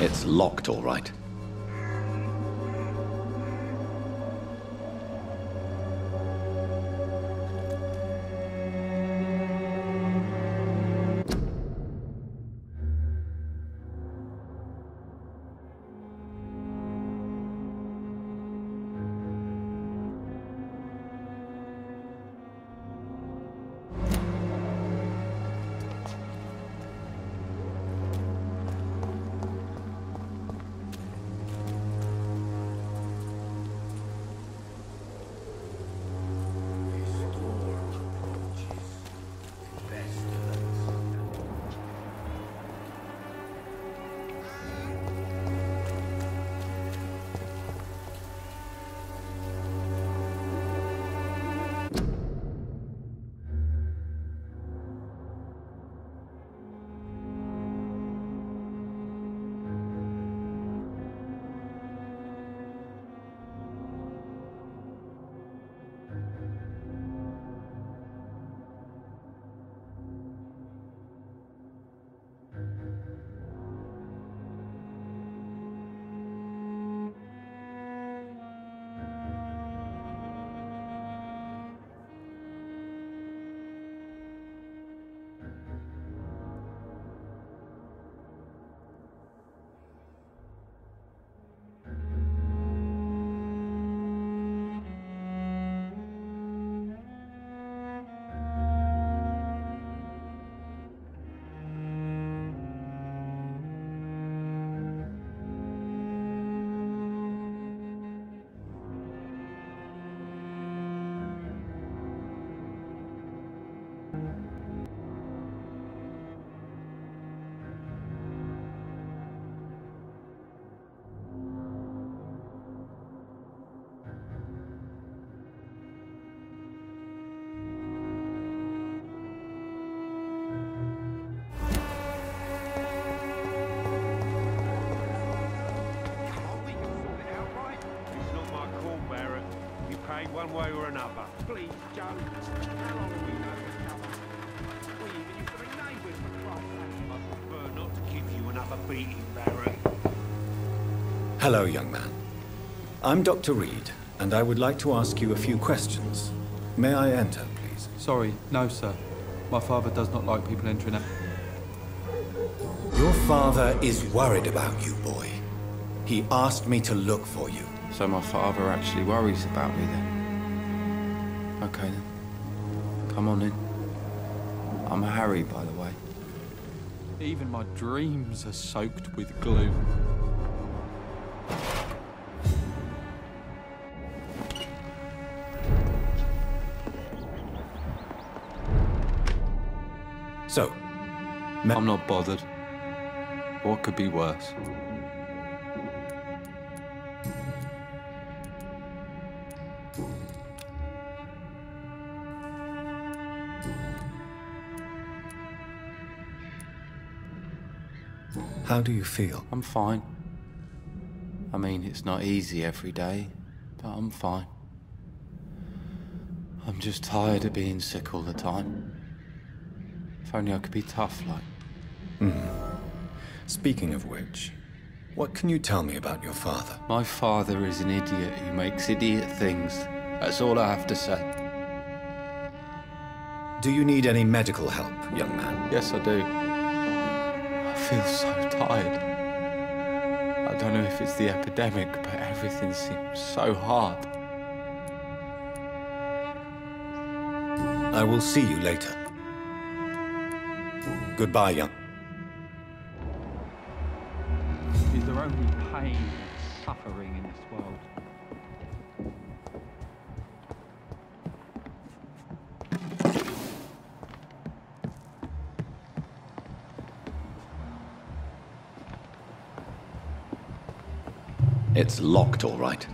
It's locked, all right. One way or another. Please, Joe. How long have we known each other? We even used to be neighbours for Christ's sake. I prefer not to give you another beating, Barrett. Hello, young man. I'm Dr. Reid, and I would like to ask you a few questions. May I enter, please? Sorry, no, sir. My father does not like people entering it. Your father is worried about you, boy. He asked me to look for you. So my father actually worries about me then? Okay then. Come on in. I'm Harry, by the way. Even my dreams are soaked with gloom. So, I'm not bothered. What could be worse? How do you feel? I'm fine. I mean, it's not easy every day, but I'm fine. I'm just tired of being sick all the time. If only I could be tough, like. Speaking of which, what can you tell me about your father? My father is an idiot who makes idiot things. That's all I have to say. Do you need any medical help, young man? Yes, I do. I feel so tired. I don't know if it's the epidemic, but everything seems so hard. I will see you later. Goodbye, young. Is there only pain and suffering in this world? It's locked, all right.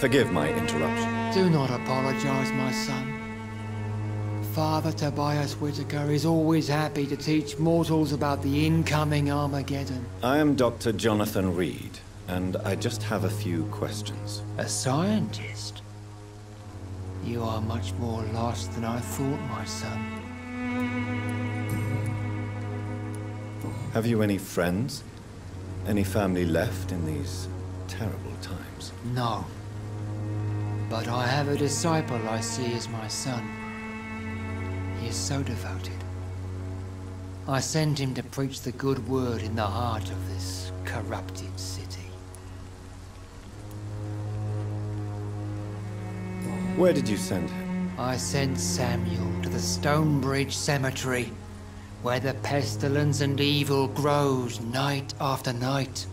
Forgive my interruption. Do not apologize, my son. Father Tobias Whitaker is always happy to teach mortals about the incoming Armageddon. I am Dr. Jonathan Reid, and I just have a few questions. A scientist? You are much more lost than I thought, my son. Have you any friends? Any family left in these terrible times? No. But I have a disciple I see as my son. He is so devoted. I send him to preach the good word in the heart of this corrupted city. Where did you send him? I sent Samuel to the Stonebridge Cemetery, where the pestilence and evil grows night after night.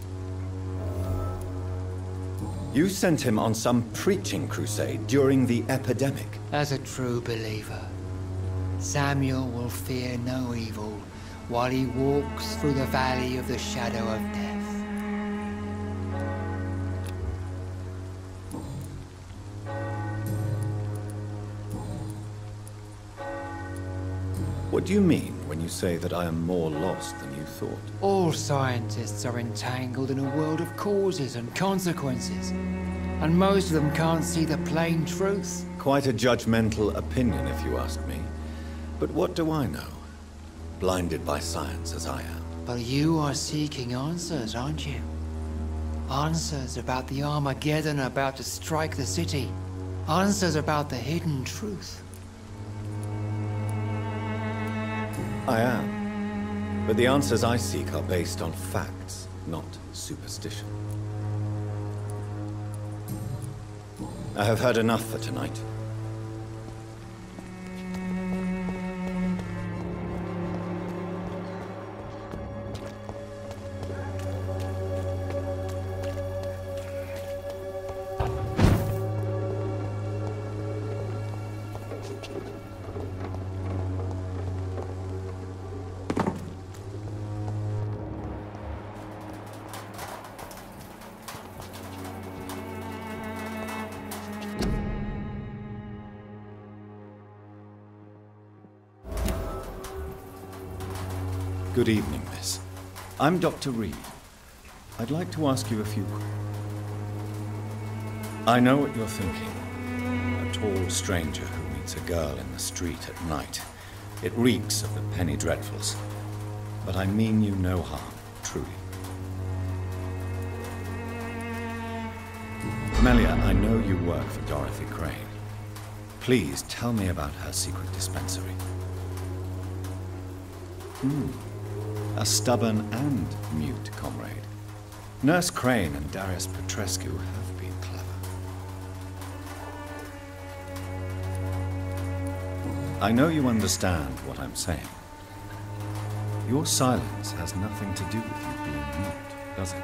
You sent him on some preaching crusade during the epidemic. As a true believer, Samuel will fear no evil while he walks through the valley of the shadow of death. What do you mean when you say that I am more lost than you thought? All scientists are entangled in a world of causes and consequences, and most of them can't see the plain truth. Quite a judgmental opinion, if you ask me. But what do I know? Blinded by science as I am. But you are seeking answers, aren't you? Answers about the Armageddon about to strike the city. Answers about the hidden truth. I am. But the answers I seek are based on facts, not superstition. I have heard enough for tonight. Good evening, miss. I'm Dr. Reid. I'd like to ask you a few questions. I know what you're thinking. A tall stranger who meets a girl in the street at night. It reeks of the penny dreadfuls. But I mean you no harm, truly. Melia, I know you work for Dorothy Crane. Please tell me about her secret dispensary. A stubborn and mute comrade. Nurse Crane and Darius Petrescu have been clever. I know you understand what I'm saying. Your silence has nothing to do with you being mute, does it?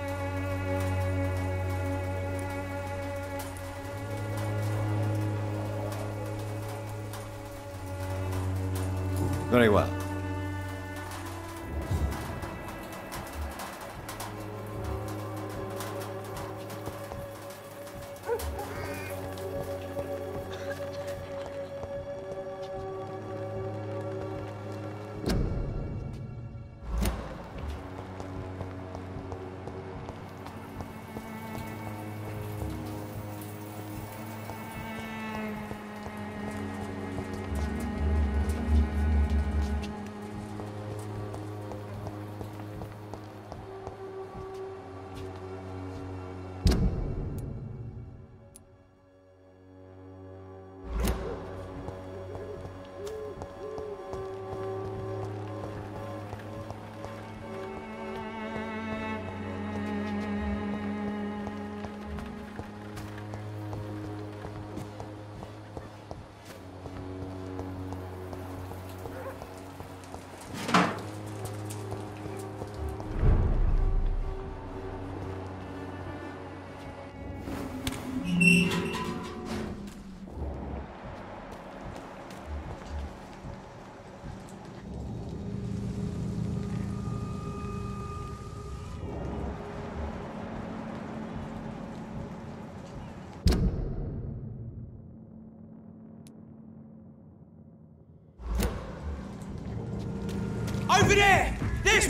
Very well.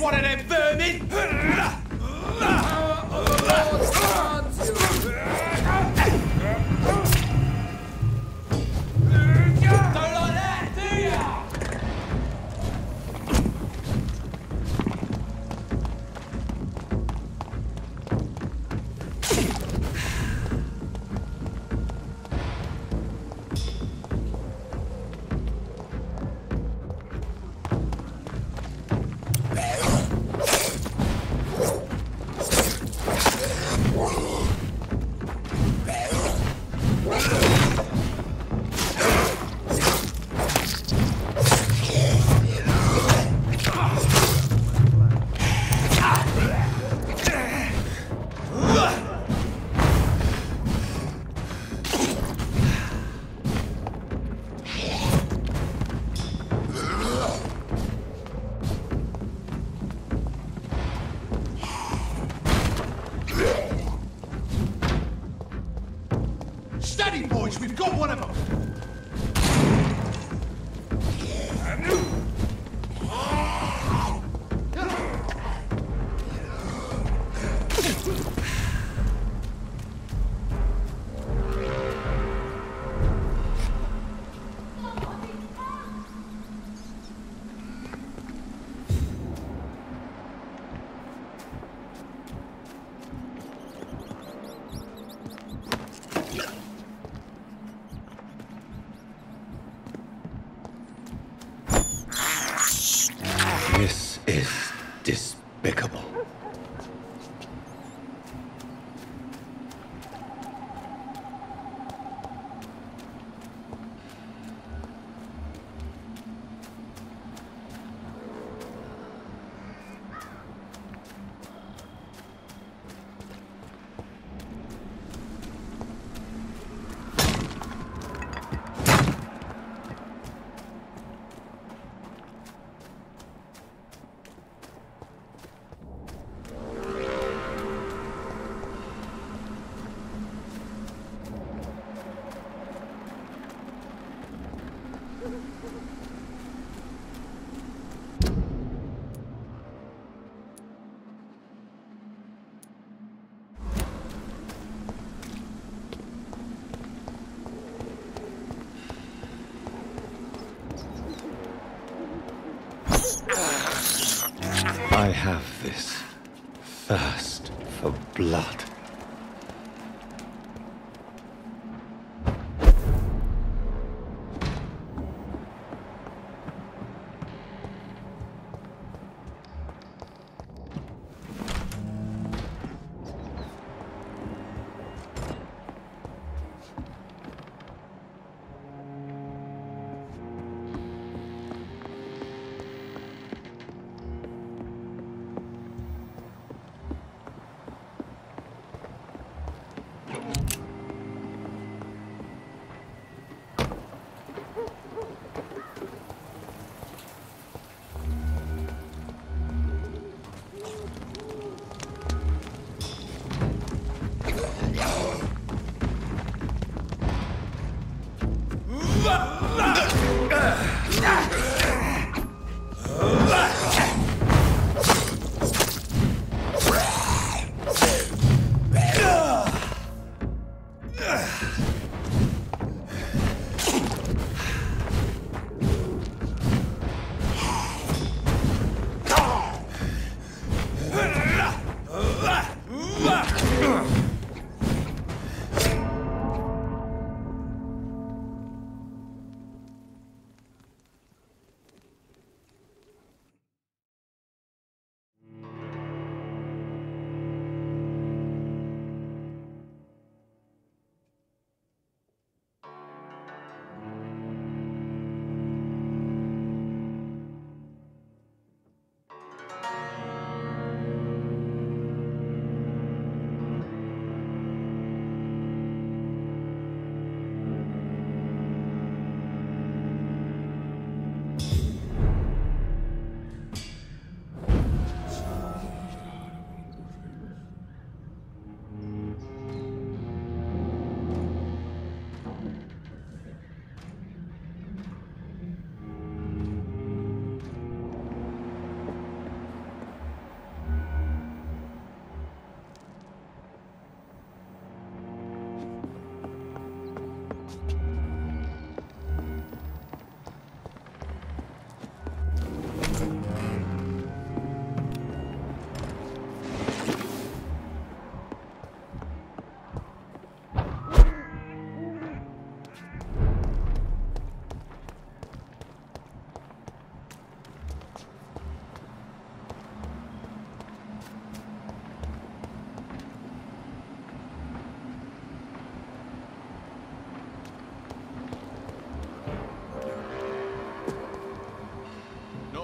one of them vermin! Don't like that, do ya? Steady, boys, we've got one of them. This is despicable. I have this thirst for blood.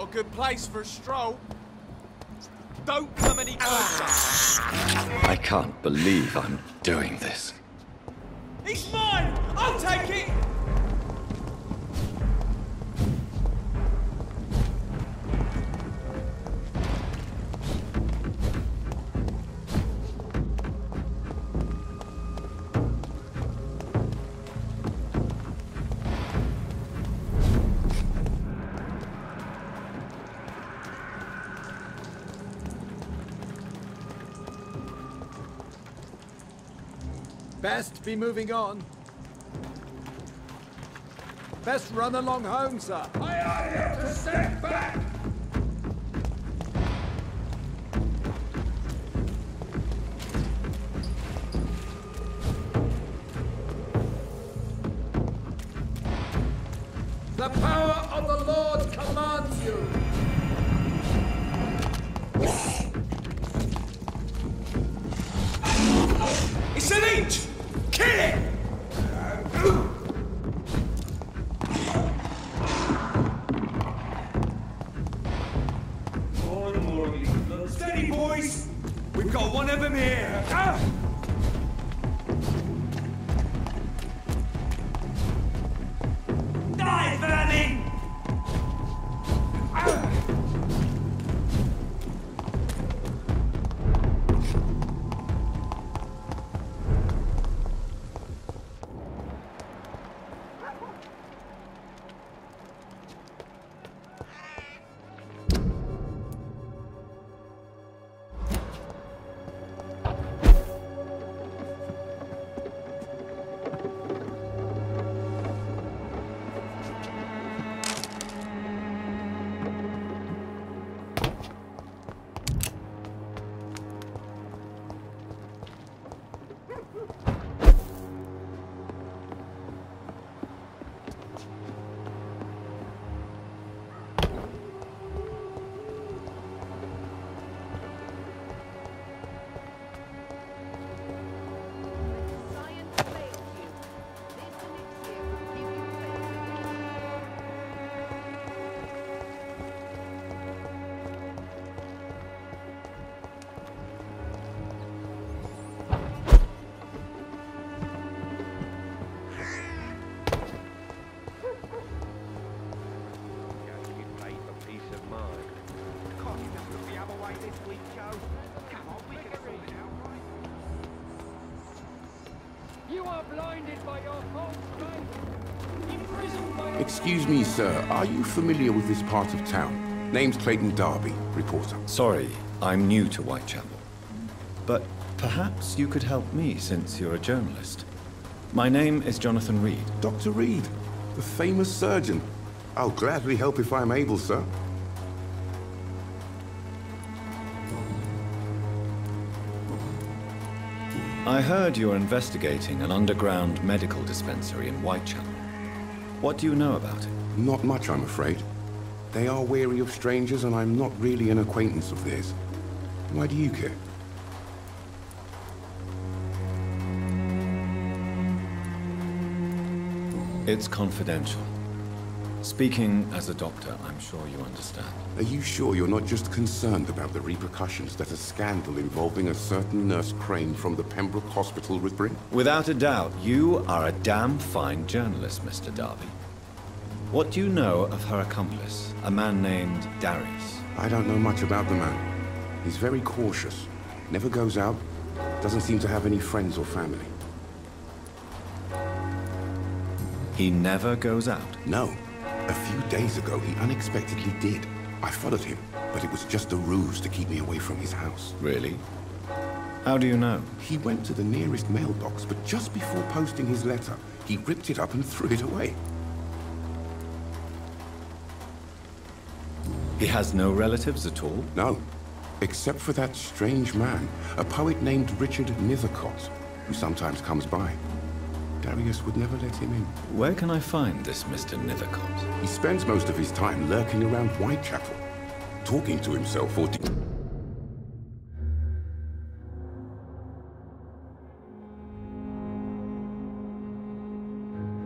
Not a good place for a stroll. Don't come any closer. I can't believe I'm doing this. He's mine! I'll take it! Best be moving on. Best run along home, sir. I have to step back! The power of the Lord commands you! It's an inch! Kill it! Steady, boys! We've got one of them here! Die, vermin! Excuse me, sir. Are you familiar with this part of town? Name's Clayton Darby, reporter. Sorry, I'm new to Whitechapel. But perhaps you could help me since you're a journalist. My name is Jonathan Reid. Dr. Reid, the famous surgeon. I'll gladly help if I'm able, sir. I heard you're investigating an underground medical dispensary in Whitechapel. What do you know about it? Not much, I'm afraid. They are wary of strangers, and I'm not really an acquaintance of theirs. Why do you care? It's confidential. Speaking as a doctor, I'm sure you understand. Are you sure you're not just concerned about the repercussions that a scandal involving a certain Nurse Crane from the Pembroke Hospital would bring? Without a doubt, you are a damn fine journalist, Mr. Darby. What do you know of her accomplice, a man named Darius? I don't know much about the man. He's very cautious. Never goes out. Doesn't seem to have any friends or family. He never goes out? No. A few days ago, he unexpectedly did. I followed him, but it was just a ruse to keep me away from his house. Really? How do you know? He went to the nearest mailbox, but just before posting his letter, he ripped it up and threw it away. He has no relatives at all? No, except for that strange man, a poet named Richard Nethercott, who sometimes comes by. Darius would never let him in. Where can I find this Mr. Nethercott? He spends most of his time lurking around Whitechapel, talking to himself or...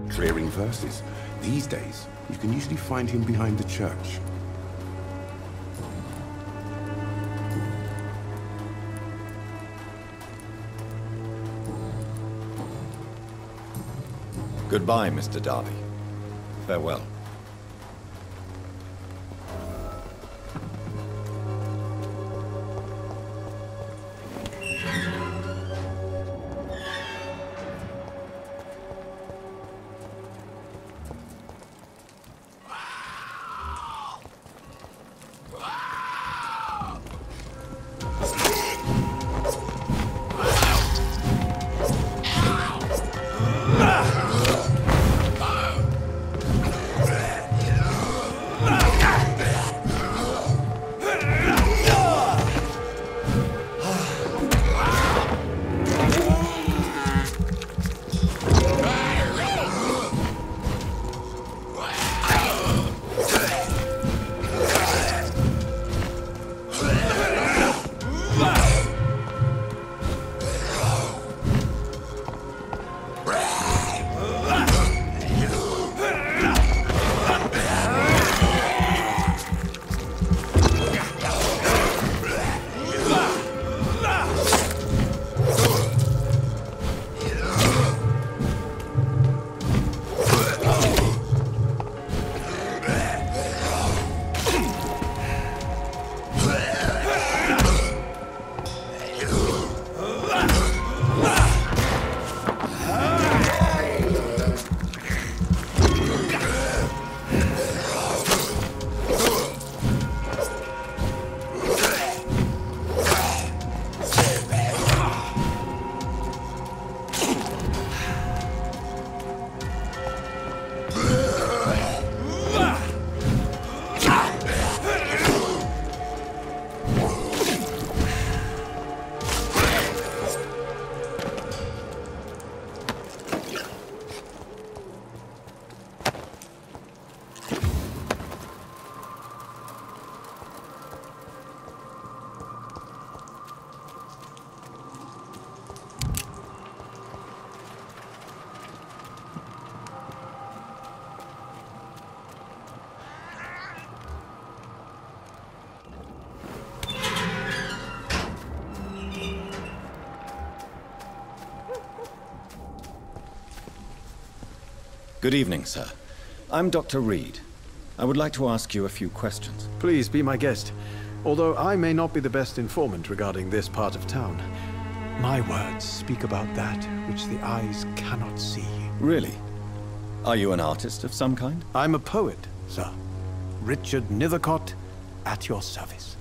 clearing verses. These days, you can usually find him behind the church. Goodbye, Mr. Darby. Farewell. Good evening, sir. I'm Dr. Reid. I would like to ask you a few questions. Please be my guest. Although I may not be the best informant regarding this part of town, my words speak about that which the eyes cannot see. Really? Are you an artist of some kind? I'm a poet, sir. Richard Nithercott, at your service.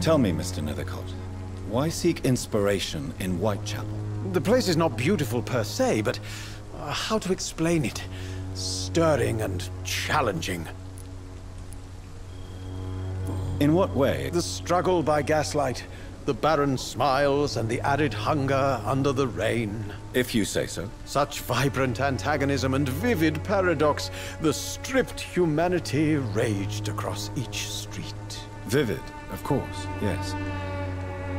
Tell me, Mr. Nithercott, why seek inspiration in Whitechapel? The place is not beautiful per se, but how to explain it? Stirring and challenging. In what way? The struggle by gaslight, the barren smiles and the arid hunger under the rain. If you say so. Such vibrant antagonism and vivid paradox, the stripped humanity raged across each street. Vivid, of course, yes.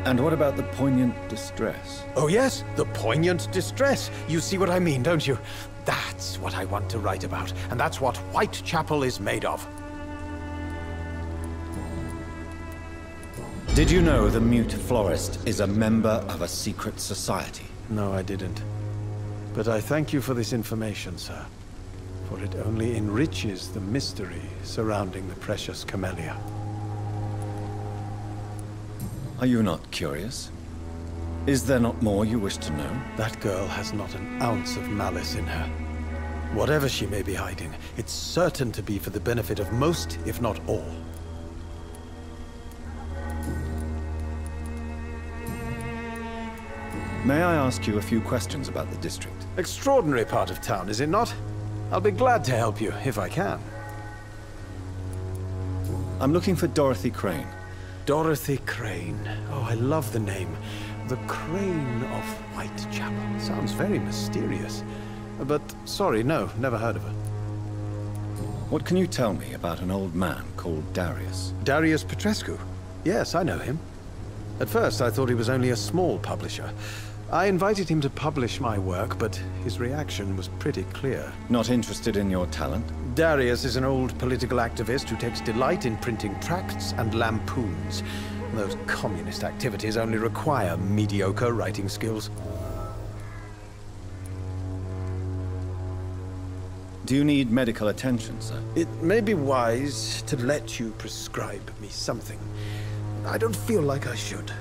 And what about the poignant distress? Oh yes, the poignant distress. You see what I mean, don't you? That's what I want to write about, and that's what Whitechapel is made of. Did you know the mute florist is a member of a secret society? No, I didn't. But I thank you for this information, sir. For it only enriches the mystery surrounding the precious camellia. Are you not curious? Is there not more you wish to know? That girl has not an ounce of malice in her. Whatever she may be hiding, it's certain to be for the benefit of most, if not all. May I ask you a few questions about the district? Extraordinary part of town, is it not? I'll be glad to help you, if I can. I'm looking for Dorothy Crane. Dorothy Crane. Oh, I love the name. The Crane of Whitechapel. Sounds very mysterious. But, sorry, no, never heard of her. What can you tell me about an old man called Darius? Darius Petrescu? Yes, I know him. At first, I thought he was only a small publisher. I invited him to publish my work, but his reaction was pretty clear. Not interested in your talent? Darius is an old political activist who takes delight in printing tracts and lampoons. Those communist activities only require mediocre writing skills. Do you need medical attention, sir? It may be wise to let you prescribe me something. I don't feel like I should.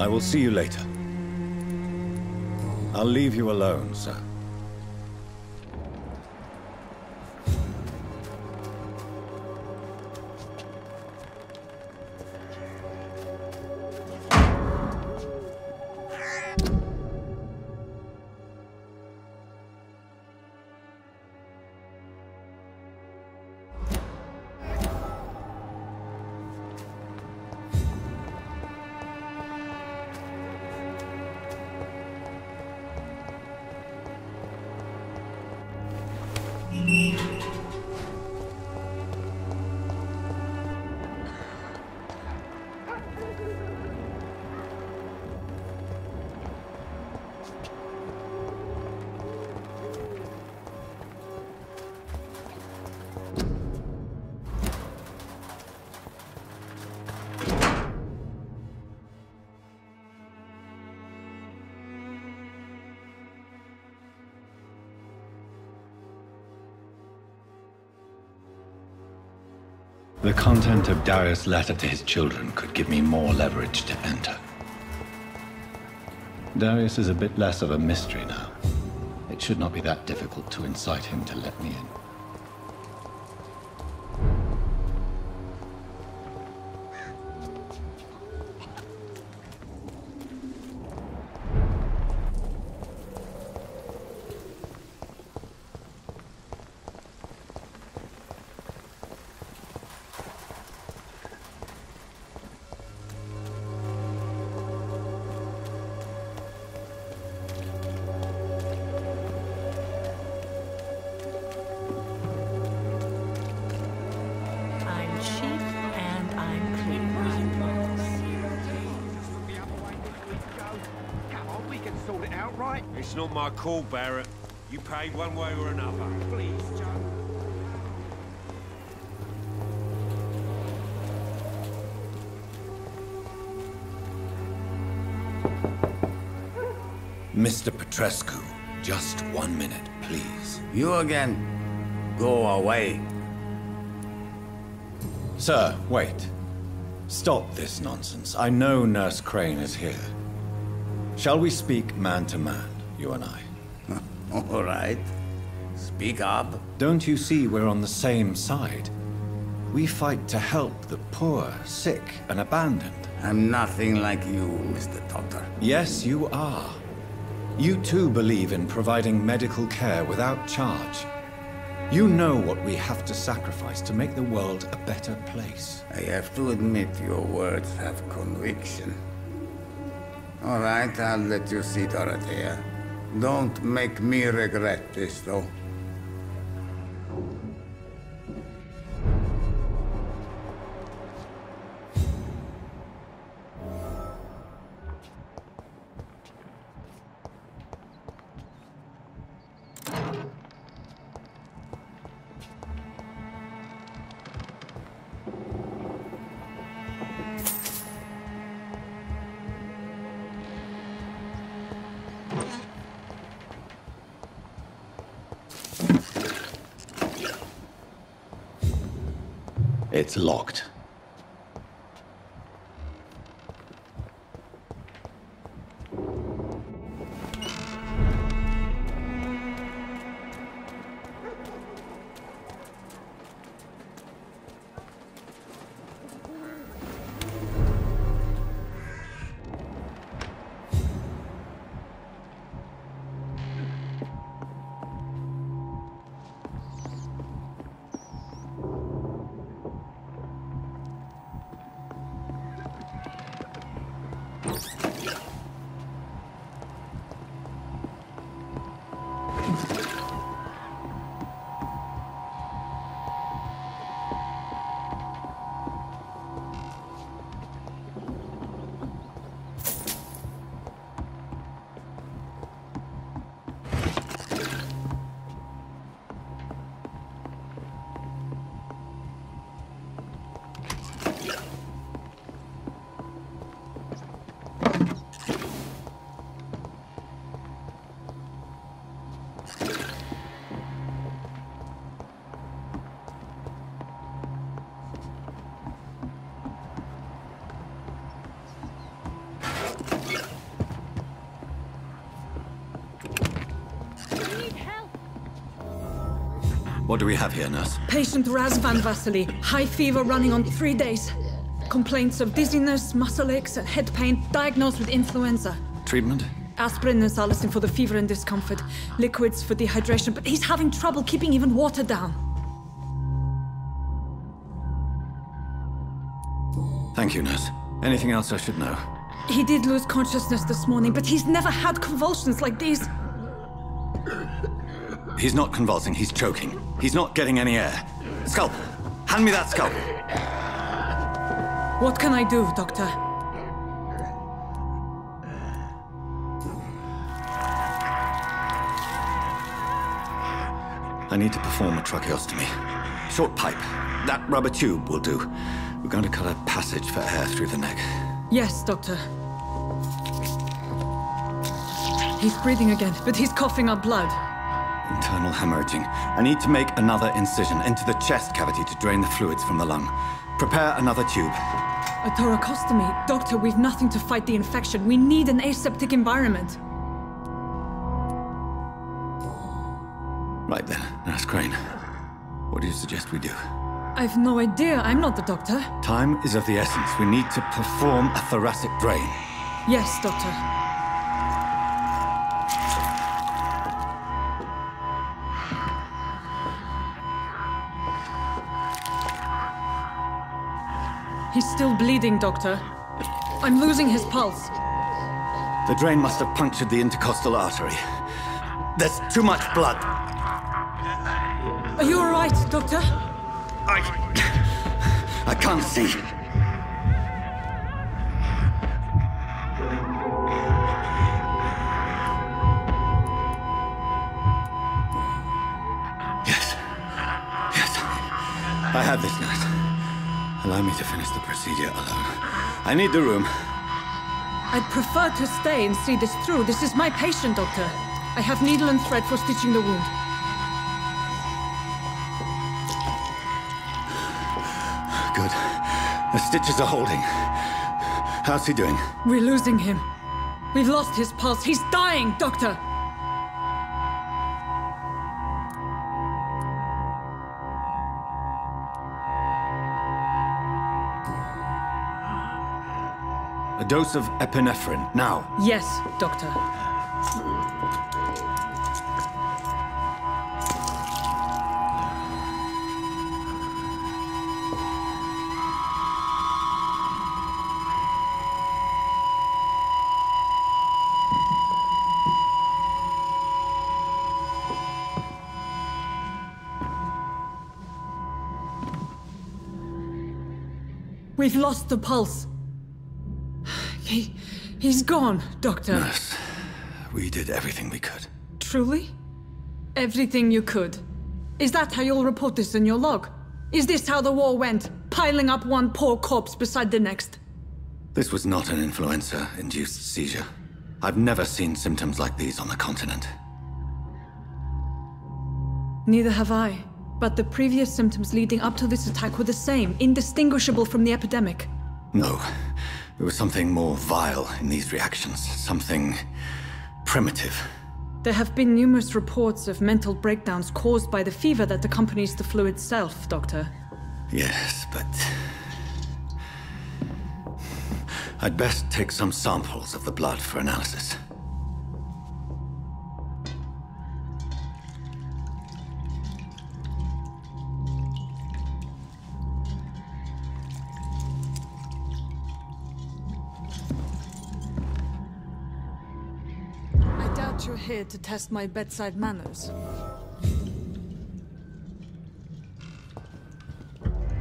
I will see you later. I'll leave you alone, sir. The content of Darius' letter to his children could give me more leverage to enter. Darius is a bit less of a mystery now. It should not be that difficult to incite him to let me in. It's not my call, Barrett. You paid one way or another. Please, Joe. Mr. Petrescu, just 1 minute, please. You again. Go away. Sir, wait. Stop this nonsense. I know Nurse Crane is here. Shall we speak man to man, you and I? All right. Speak up. Don't you see we're on the same side? We fight to help the poor, sick, and abandoned. I'm nothing like you, Mr. Doctor. Yes, you are. You too believe in providing medical care without charge. You know what we have to sacrifice to make the world a better place. I have to admit your words have conviction. All right, I'll let you see, Dorothea. Don't make me regret this, though. It's locked. What do we have here, nurse? Patient Raz Van Vasily. High fever running on 3 days. Complaints of dizziness, muscle aches, and head pain. Diagnosed with influenza. Treatment? Aspirin and salicin for the fever and discomfort. Liquids for dehydration, but he's having trouble keeping even water down. Thank you, nurse. Anything else I should know? He did lose consciousness this morning, but he's never had convulsions like these. He's not convulsing, he's choking. He's not getting any air. Scalpel! Hand me that scalpel! What can I do, Doctor? I need to perform a tracheostomy. Short pipe. That rubber tube will do. We're going to cut a passage for air through the neck. Yes, Doctor. He's breathing again, but he's coughing up blood. Internal hemorrhaging. I need to make another incision into the chest cavity to drain the fluids from the lung. Prepare another tube. A thoracostomy? Doctor, we've nothing to fight the infection. We need an aseptic environment. Right then, Nurse Crane. What do you suggest we do? I've no idea. I'm not the doctor. Time is of the essence. We need to perform a thoracic drain. Yes, Doctor. He's still bleeding, Doctor. I'm losing his pulse. The drain must have punctured the intercostal artery. There's too much blood. Are you all right, Doctor? I can't see. Yes. Yes. I have this, nurse. Allow me to finish the procedure alone. I need the room. I'd prefer to stay and see this through. This is my patient, Doctor. I have needle and thread for stitching the wound. Good. The stitches are holding. How's he doing? We're losing him. We've lost his pulse. He's dying, Doctor! A dose of epinephrine, now. Yes, Doctor. We've lost the pulse. He's gone, Doctor. Nurse, we did everything we could. Truly? Everything you could? Is that how you'll report this in your log? Is this how the war went? Piling up one poor corpse beside the next? This was not an influenza-induced seizure. I've never seen symptoms like these on the continent. Neither have I. But the previous symptoms leading up to this attack were the same, indistinguishable from the epidemic. No. There was something more vile in these reactions. Something primitive. There have been numerous reports of mental breakdowns caused by the fever that accompanies the flu itself, Doctor. Yes, but... I'd best take some samples of the blood for analysis. You're here to test my bedside manners.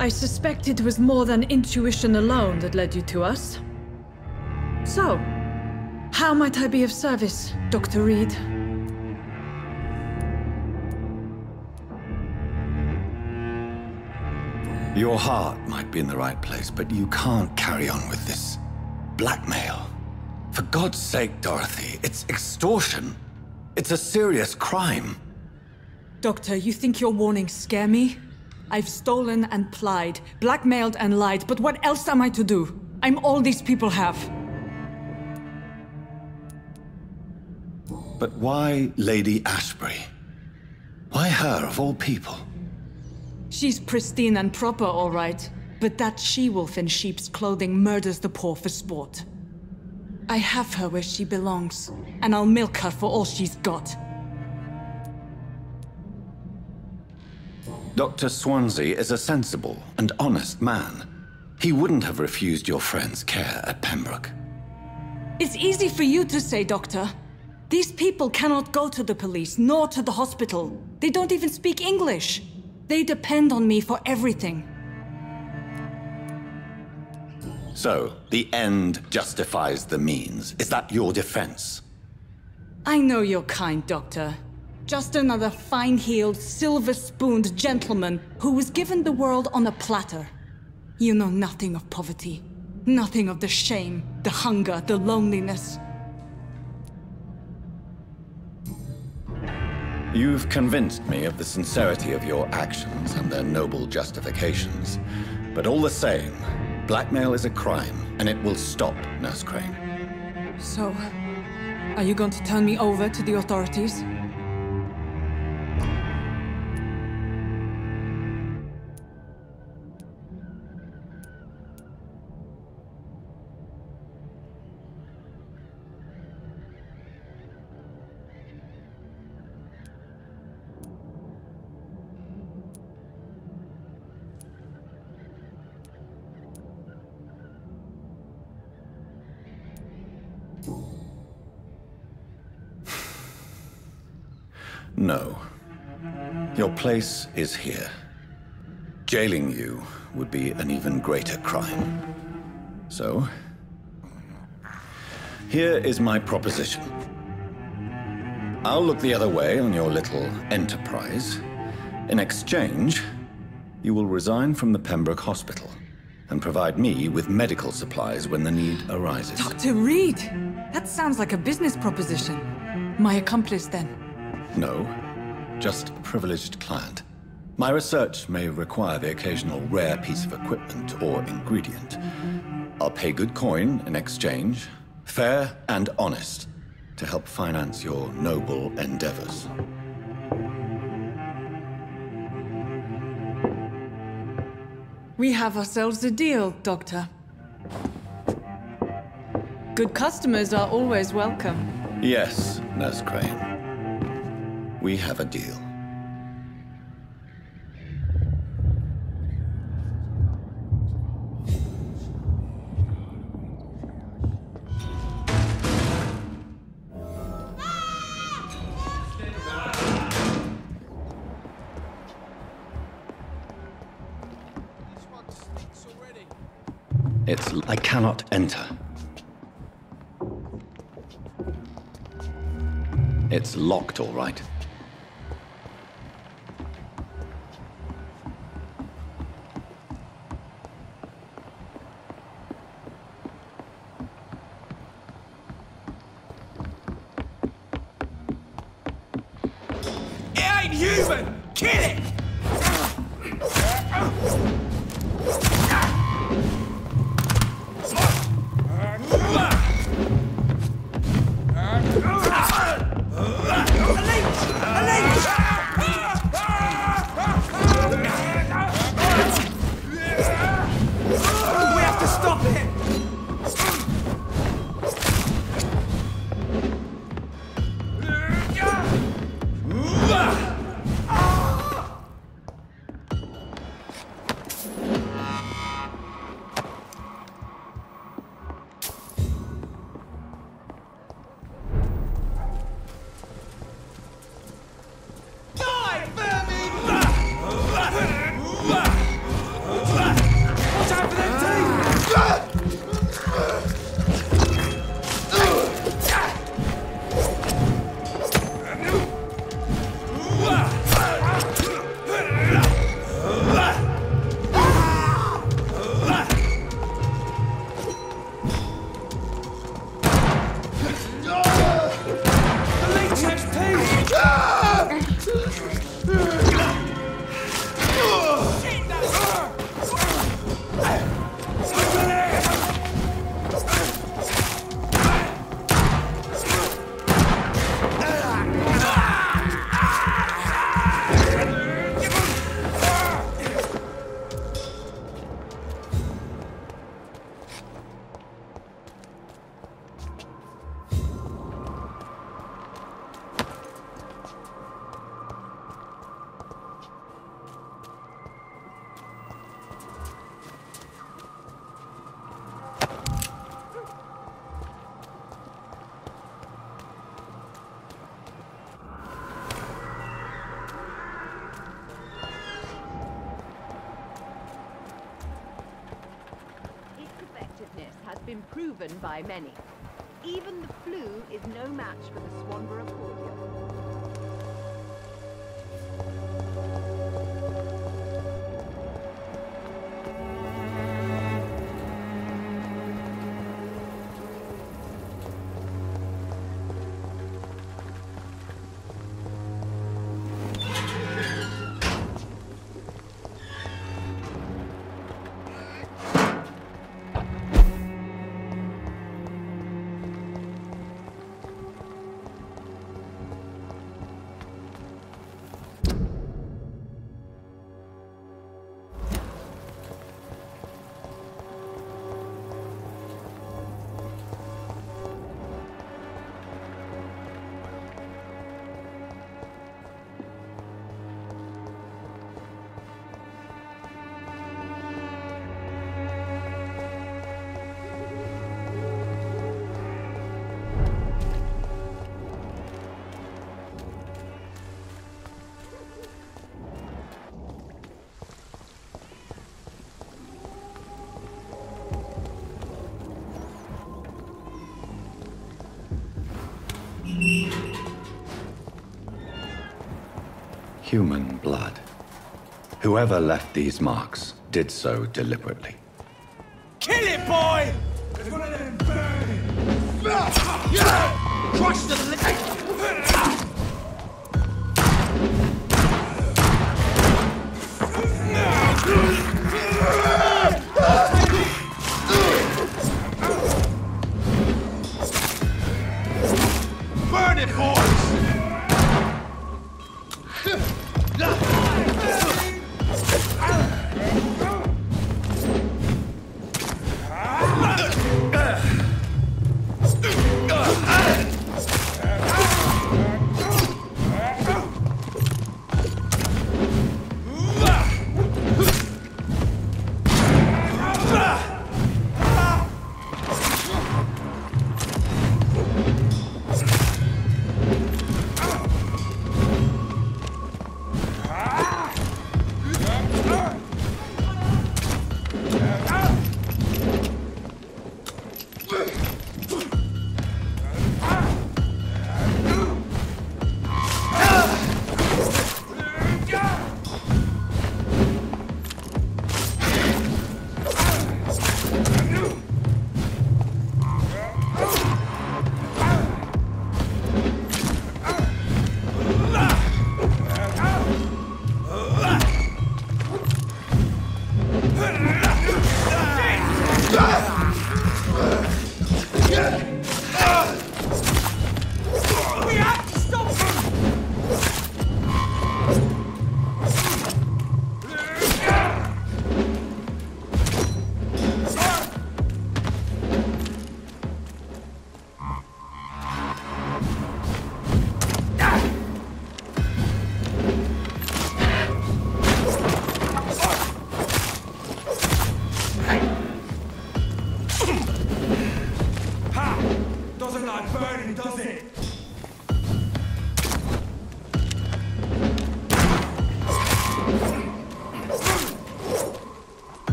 I suspect it was more than intuition alone that led you to us. So, how might I be of service, Dr. Reid? Your heart might be in the right place, but you can't carry on with this blackmail. For God's sake, Dorothy, it's extortion. It's a serious crime. Doctor, you think your warnings scare me? I've stolen and plied, blackmailed and lied, but what else am I to do? I'm all these people have. But why Lady Ashbury? Why her, of all people? She's pristine and proper, all right. But that she-wolf in sheep's clothing murders the poor for sport. I have her where she belongs, and I'll milk her for all she's got. Dr. Swansea is a sensible and honest man. He wouldn't have refused your friend's care at Pembroke. It's easy for you to say, Doctor. These people cannot go to the police, nor to the hospital. They don't even speak English. They depend on me for everything. So, the end justifies the means. Is that your defense? I know you're kind, Doctor. Just another fine-heeled, silver-spooned gentleman who was given the world on a platter. You know nothing of poverty. Nothing of the shame, the hunger, the loneliness. You've convinced me of the sincerity of your actions and their noble justifications. But all the same, blackmail is a crime, and it will stop, Nurse Crane. So, are you going to turn me over to the authorities? No. Your place is here. Jailing you would be an even greater crime. So, here is my proposition. I'll look the other way on your little enterprise. In exchange, you will resign from the Pembroke Hospital and provide me with medical supplies when the need arises. Dr. Reid! That sounds like a business proposition. My accomplice, then? No, just a privileged client. My research may require the occasional rare piece of equipment or ingredient. I'll pay good coin in exchange, fair and honest, to help finance your noble endeavors. We have ourselves a deal, Doctor. Good customers are always welcome. Yes, Nurse Crane. We have a deal. I cannot enter. It's locked, all right. It ain't human! Kill it! been proven by many. Even the flu is no match for the Swanborough cordial. Human blood. Whoever left these marks did so deliberately. Kill it, boy! It's one of them burning! Crush the burn it, boys!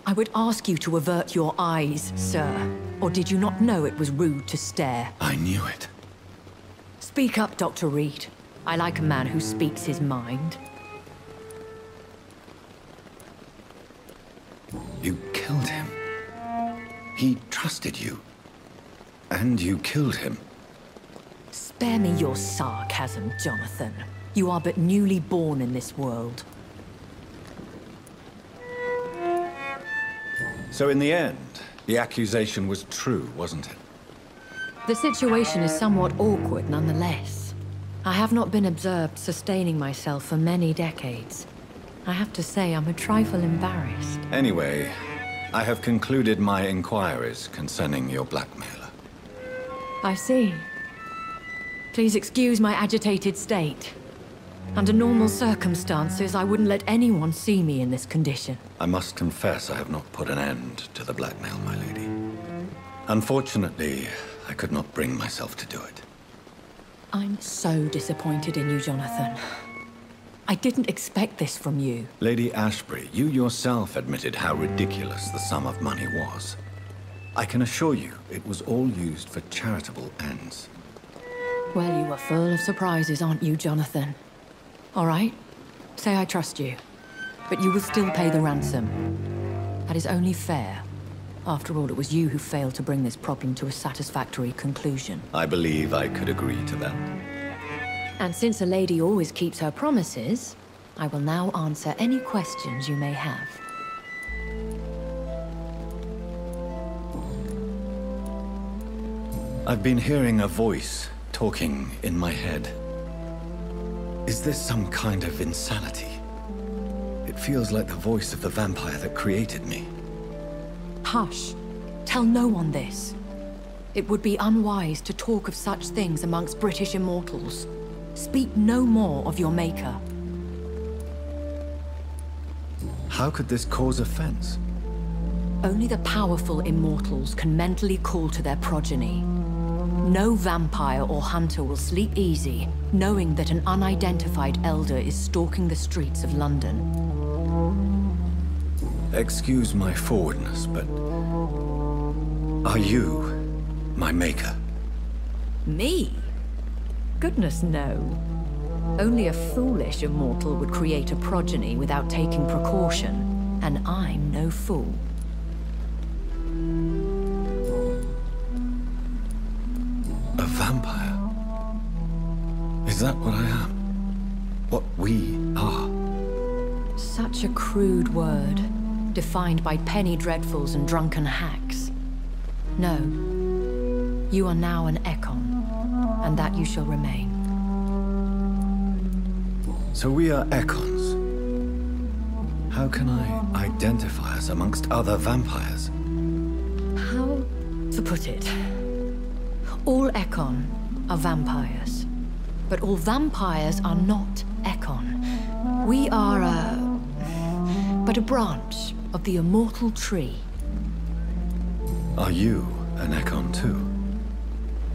I would ask you to avert your eyes, sir. Or did you not know it was rude to stare? I knew it. Speak up, Dr. Reid. I like a man who speaks his mind. You killed him. He trusted you. And you killed him. Spare me your sarcasm, Jonathan. You are but newly born in this world. So in the end, the accusation was true, wasn't it? The situation is somewhat awkward nonetheless. I have not been observed sustaining myself for many decades. I have to say I'm a trifle embarrassed. Anyway, I have concluded my inquiries concerning your blackmailer. I see. Please excuse my agitated state. Under normal circumstances, I wouldn't let anyone see me in this condition. I must confess I have not put an end to the blackmail, my lady. Unfortunately, I could not bring myself to do it. I'm so disappointed in you, Jonathan. I didn't expect this from you. Lady Ashbury, you yourself admitted how ridiculous the sum of money was. I can assure you, it was all used for charitable ends. Well, you are full of surprises, aren't you, Jonathan? All right, say I trust you, but you will still pay the ransom. That is only fair. After all, it was you who failed to bring this problem to a satisfactory conclusion. I believe I could agree to that. And since a lady always keeps her promises, I will now answer any questions you may have. I've been hearing a voice talking in my head. Is this some kind of insanity? It feels like the voice of the vampire that created me. Hush. Tell no one this. It would be unwise to talk of such things amongst British immortals. Speak no more of your maker. How could this cause offense? Only the powerful immortals can mentally call to their progeny. No vampire or hunter will sleep easy, knowing that an unidentified elder is stalking the streets of London. Excuse my forwardness, but... are you my maker? Me? Goodness, no. Only a foolish immortal would create a progeny without taking precaution, and I'm no fool. A vampire? Is that what I am? What we are? Such a crude word, defined by penny dreadfuls and drunken hacks. No. You are now an Ekon, and that you shall remain. So we are Ekons. How can I identify us amongst other vampires? How to put it? All Ekon are vampires, but all vampires are not Ekon. We are but a branch of the immortal tree. Are you an Ekon too?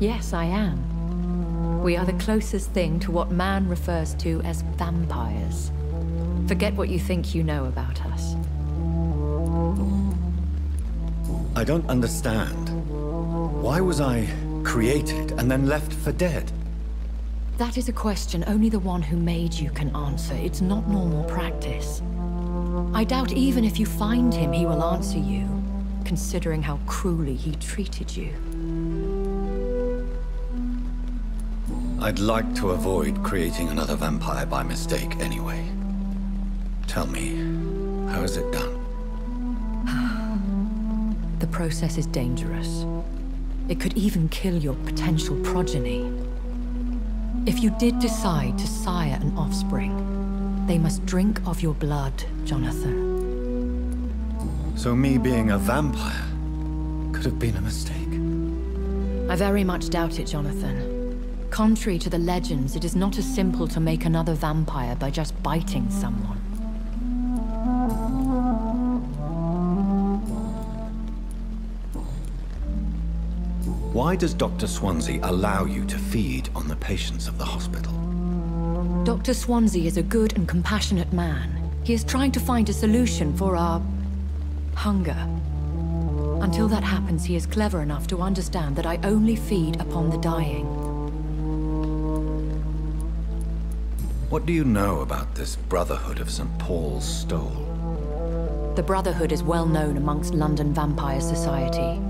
Yes, I am. We are the closest thing to what man refers to as vampires. Forget what you think you know about us. I don't understand. Why was I created and then left for dead? That is a question only the one who made you can answer. It's not normal practice. I doubt even if you find him, he will answer you, considering how cruelly he treated you. I'd like to avoid creating another vampire by mistake anyway. Tell me, how is it done? The process is dangerous. It could even kill your potential progeny. If you did decide to sire an offspring, they must drink of your blood, Jonathan. So me being a vampire could have been a mistake? I very much doubt it, Jonathan. Contrary to the legends, it is not as simple to make another vampire by just biting someone. Why does Dr. Swansea allow you to feed on the patients of the hospital? Dr. Swansea is a good and compassionate man. He is trying to find a solution for our hunger. Until that happens, he is clever enough to understand that I only feed upon the dying. What do you know about this Brotherhood of St. Paul's Stole? The Brotherhood is well known amongst London Vampire Society.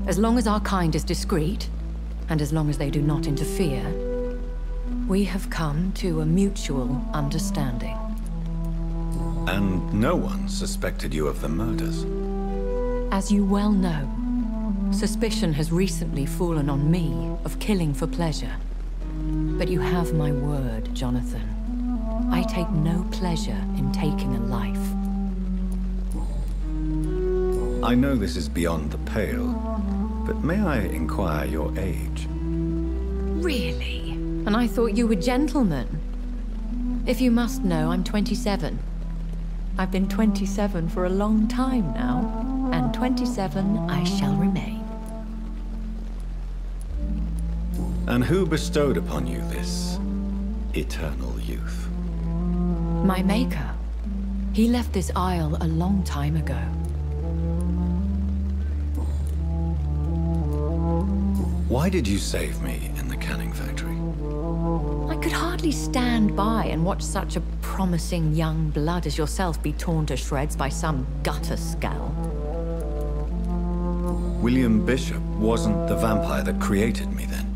As long as our kind is discreet, and as long as they do not interfere, we have come to a mutual understanding. And no one suspected you of the murders? As you well know, suspicion has recently fallen on me of killing for pleasure. But you have my word, Jonathan. I take no pleasure in taking a life. I know this is beyond the pale, but may I inquire your age? Really? And I thought you were gentlemen. If you must know, I'm 27. I've been 27 for a long time now, and 27 I shall remain. And who bestowed upon you this eternal youth? My maker. He left this isle a long time ago. Why did you save me in the canning factory? I could hardly stand by and watch such a promising young blood as yourself be torn to shreds by some gutter skal. William Bishop wasn't the vampire that created me then?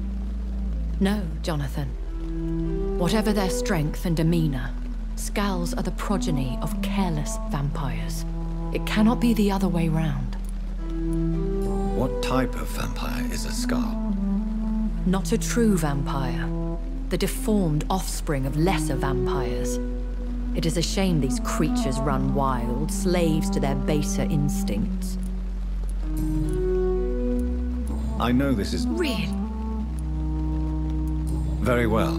No, Jonathan. Whatever their strength and demeanor, skals are the progeny of careless vampires. It cannot be the other way round. What type of vampire is a skal? Not a true vampire. The deformed offspring of lesser vampires. It is a shame these creatures run wild, slaves to their baser instincts. I know this is... Really? Very well.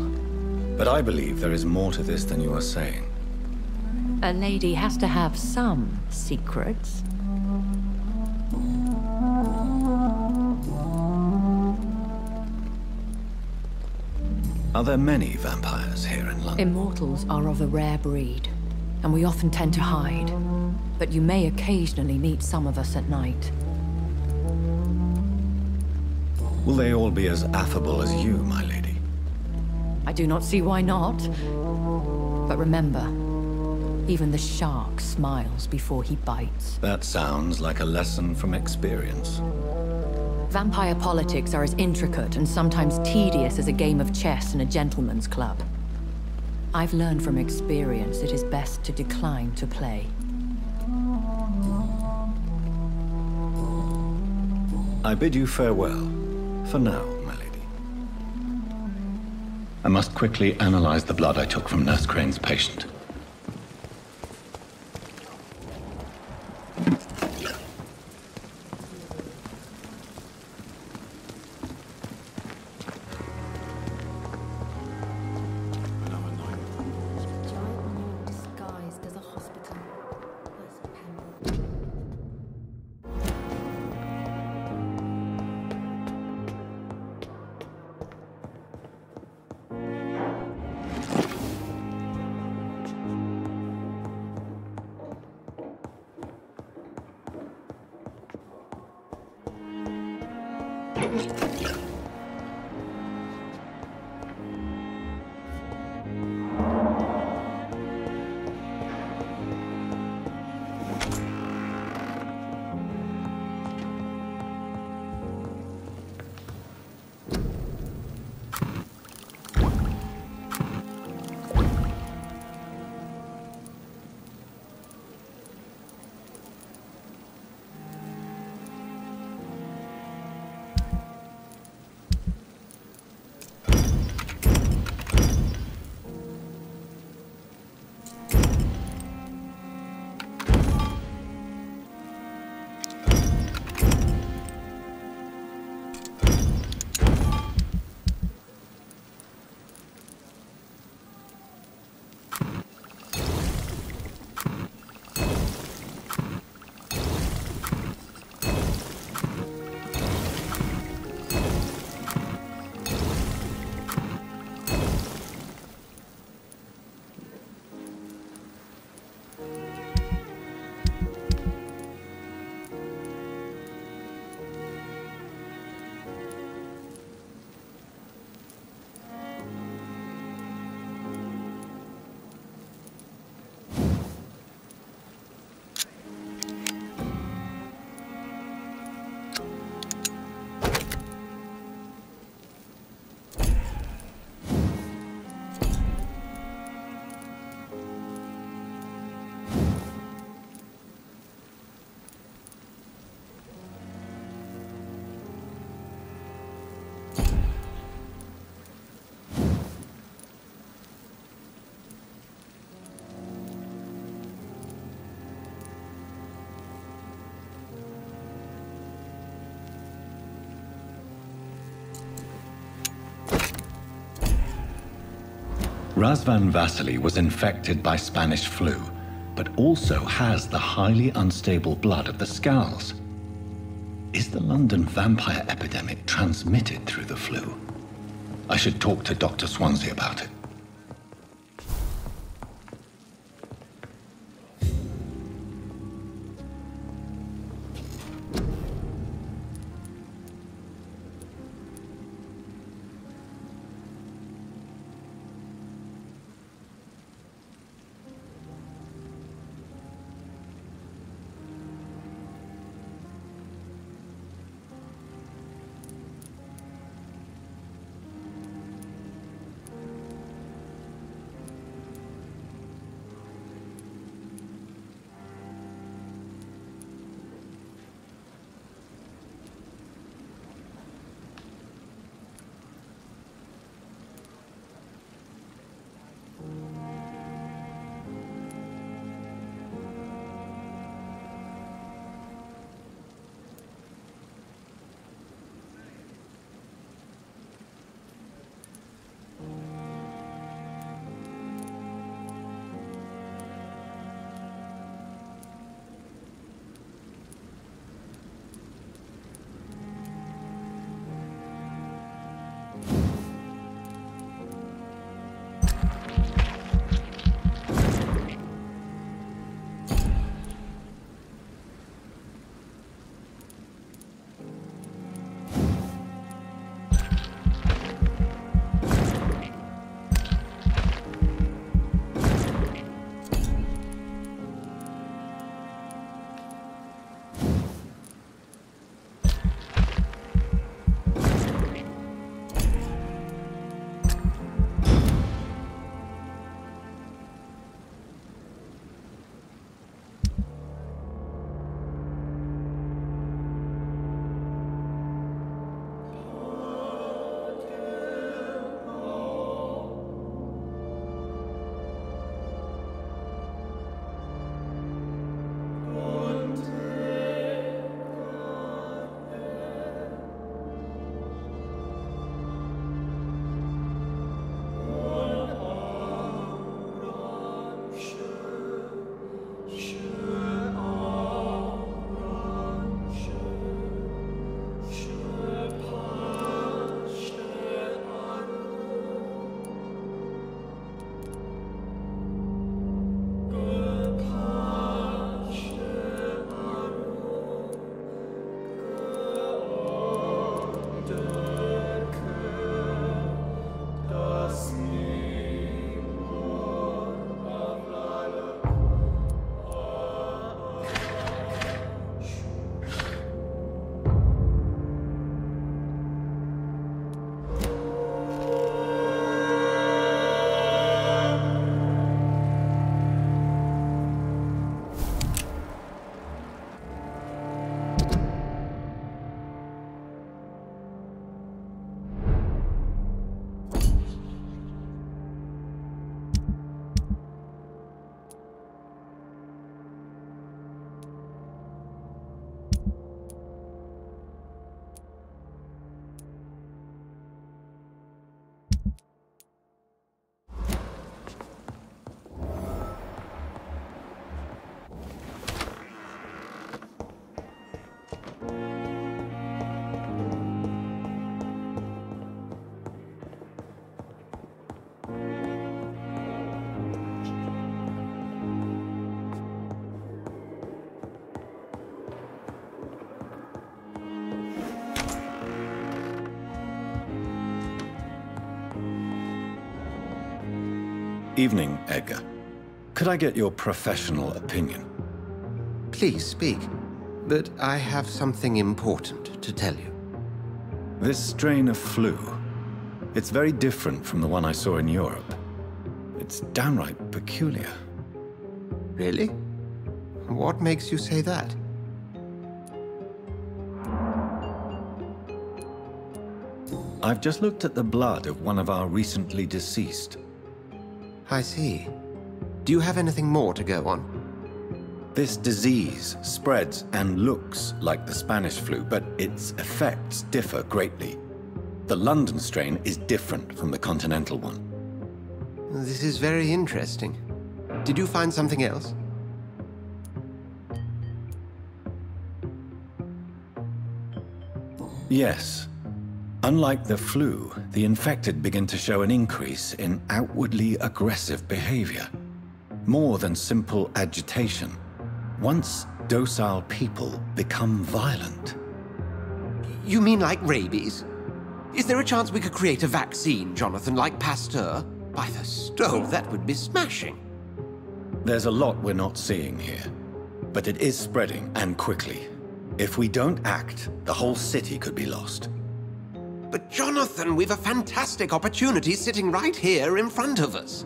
But I believe there is more to this than you are saying. A lady has to have some secrets. Are there many vampires here in London? Immortals are of a rare breed, and we often tend to hide. But you may occasionally meet some of us at night. Will they all be as affable as you, my lady? I do not see why not. But remember, even the shark smiles before he bites. That sounds like a lesson from experience. Vampire politics are as intricate and sometimes tedious as a game of chess in a gentleman's club. I've learned from experience it is best to decline to play. I bid you farewell. For now, my lady. I must quickly analyze the blood I took from Nurse Crane's patient. Razvan Vasily was infected by Spanish flu, but also has the highly unstable blood of the skals. Is the London vampire epidemic transmitted through the flu? I should talk to Dr. Swansea about it. Evening, Edgar. Could I get your professional opinion? Please speak, but I have something important to tell you. This strain of flu, it's very different from the one I saw in Europe. It's downright peculiar. Really? What makes you say that? I've just looked at the blood of one of our recently deceased. I see. Do you have anything more to go on? This disease spreads and looks like the Spanish flu, but its effects differ greatly. The London strain is different from the continental one. This is very interesting. Did you find something else? Yes. Unlike the flu, the infected begin to show an increase in outwardly aggressive behavior. More than simple agitation. Once docile people become violent. You mean like rabies? Is there a chance we could create a vaccine, Jonathan, like Pasteur? By the stove, that would be smashing. There's a lot we're not seeing here. But it is spreading, and quickly. If we don't act, the whole city could be lost. But Jonathan, we've a fantastic opportunity sitting right here in front of us.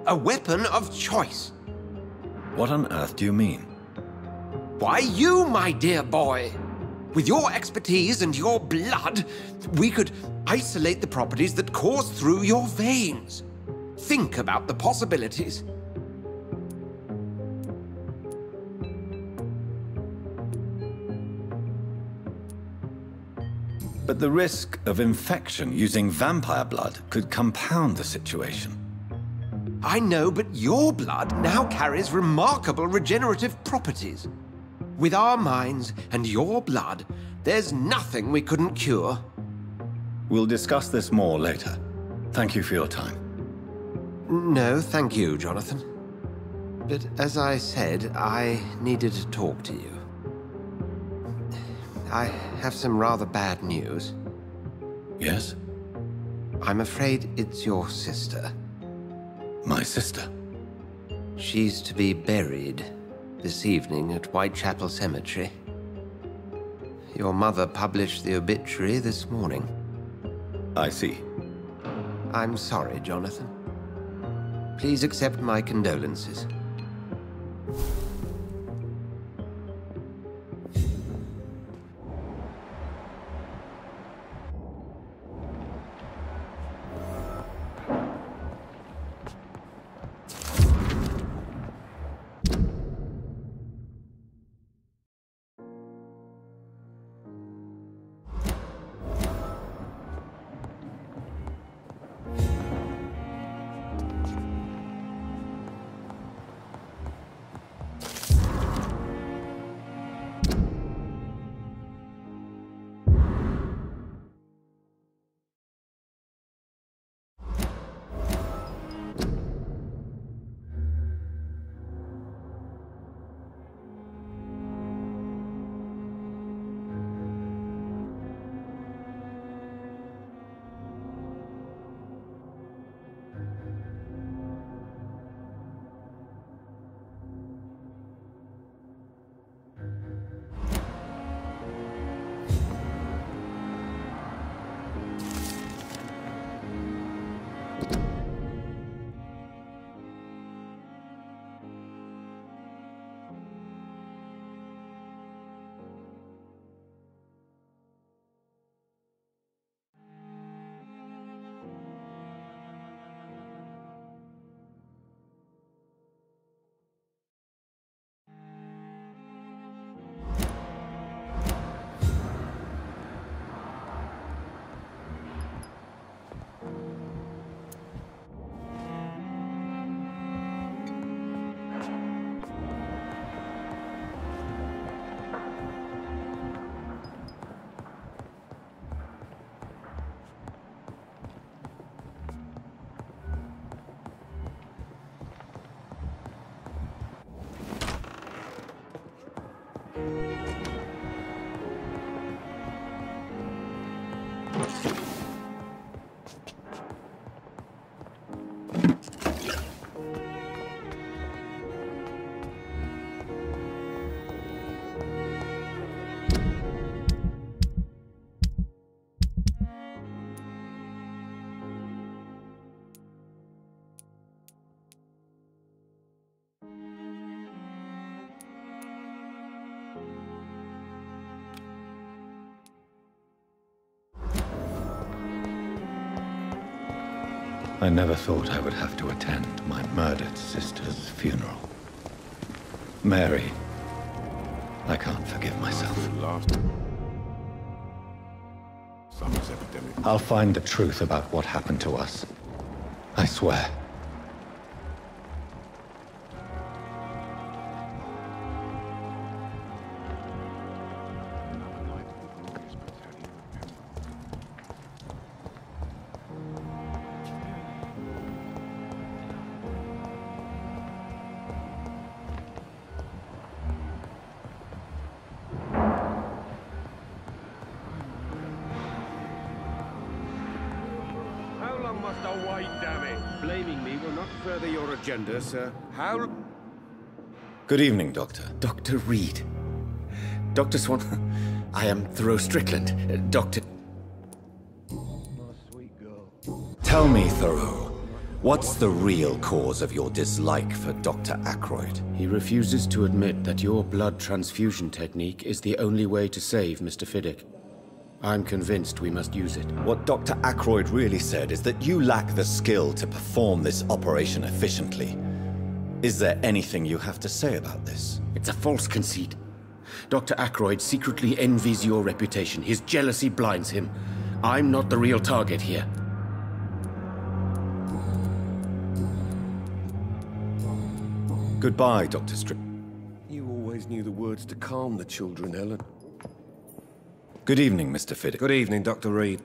A weapon of choice. What on earth do you mean? Why, you, my dear boy. With your expertise and your blood, we could isolate the properties that course through your veins. Think about the possibilities. But the risk of infection using vampire blood could compound the situation. I know, but your blood now carries remarkable regenerative properties. With our minds and your blood, there's nothing we couldn't cure. We'll discuss this more later. Thank you for your time. No, thank you, Jonathan. But as I said, I needed to talk to you. I have some rather bad news. Yes? I'm afraid it's your sister. My sister? She's to be buried this evening at Whitechapel Cemetery. Your mother published the obituary this morning. I see. I'm sorry, Jonathan. Please accept my condolences. I never thought I would have to attend my murdered sister's funeral. Mary, I can't forgive myself. I'll find the truth about what happened to us. I swear. Agenda, sir. How... Good evening, Doctor. Dr. Reid. Dr. Swan... I am Thoreau Strickland. Dr... Tell me, Thoreau, what's the real cause of your dislike for Dr. Ackroyd? He refuses to admit that your blood transfusion technique is the only way to save Mr. Fiddick. I'm convinced we must use it. What Dr. Ackroyd really said is that you lack the skill to perform this operation efficiently. Is there anything you have to say about this? It's a false conceit. Dr. Ackroyd secretly envies your reputation. His jealousy blinds him. I'm not the real target here. Goodbye, Dr. Strick. You always knew the words to calm the children, Helen. Good evening, Mr. Fiddick. Good evening, Dr. Reid.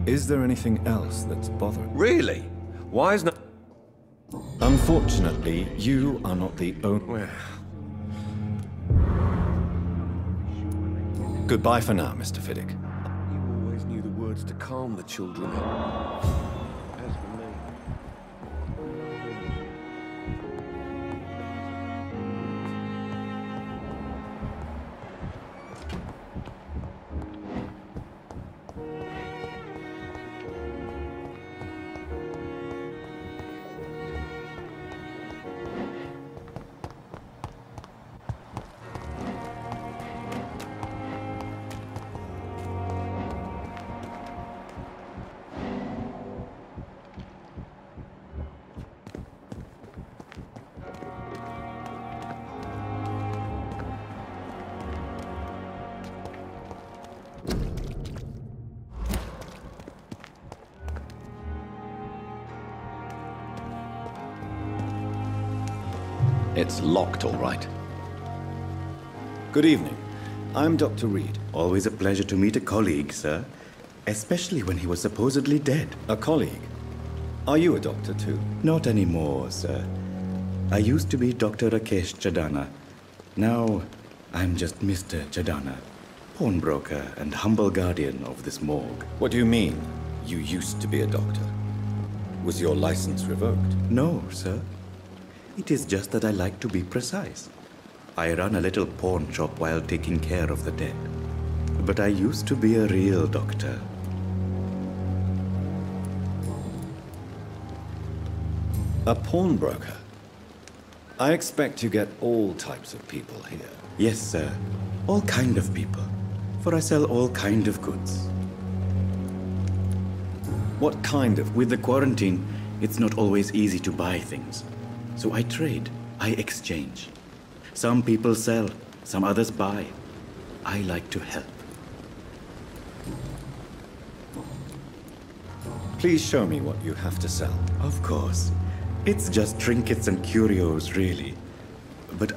Is there anything else that's bothering? Really? Why is not... Unfortunately, you are not the only... Goodbye for now, Mr. Fiddick. You always knew the words to calm the children, Helen. As for me... It's locked, all right. Good evening. I'm Dr. Reid. Always a pleasure to meet a colleague, sir. Especially when he was supposedly dead. A colleague? Are you a doctor, too? Not anymore, sir. I used to be Dr. Rakesh Chadana. Now, I'm just Mr. Chadana, pawnbroker and humble guardian of this morgue. What do you mean, you used to be a doctor? Was your license revoked? No, sir. It is just that I like to be precise. I run a little pawn shop while taking care of the dead. But I used to be a real doctor. A pawnbroker? I expect you get all types of people here. Yes, sir. All kind of people. For I sell all kind of goods. What kind of? With the quarantine, it's not always easy to buy things. So I trade, I exchange. Some people sell, some others buy. I like to help. Please show me what you have to sell. Of course. It's just trinkets and curios, really. But...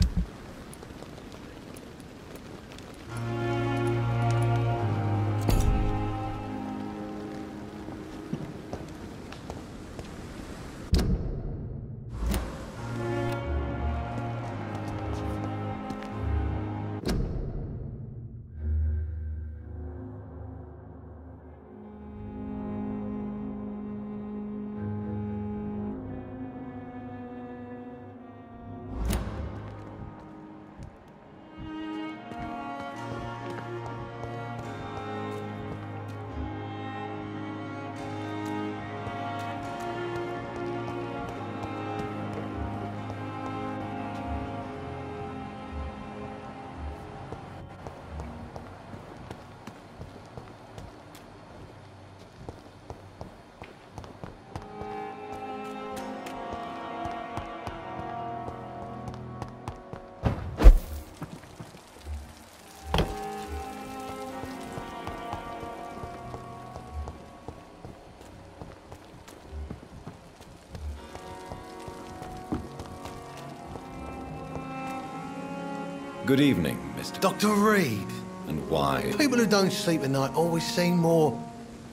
Good evening, Mr. Dr. Reid. And why? People who don't sleep at night always seem more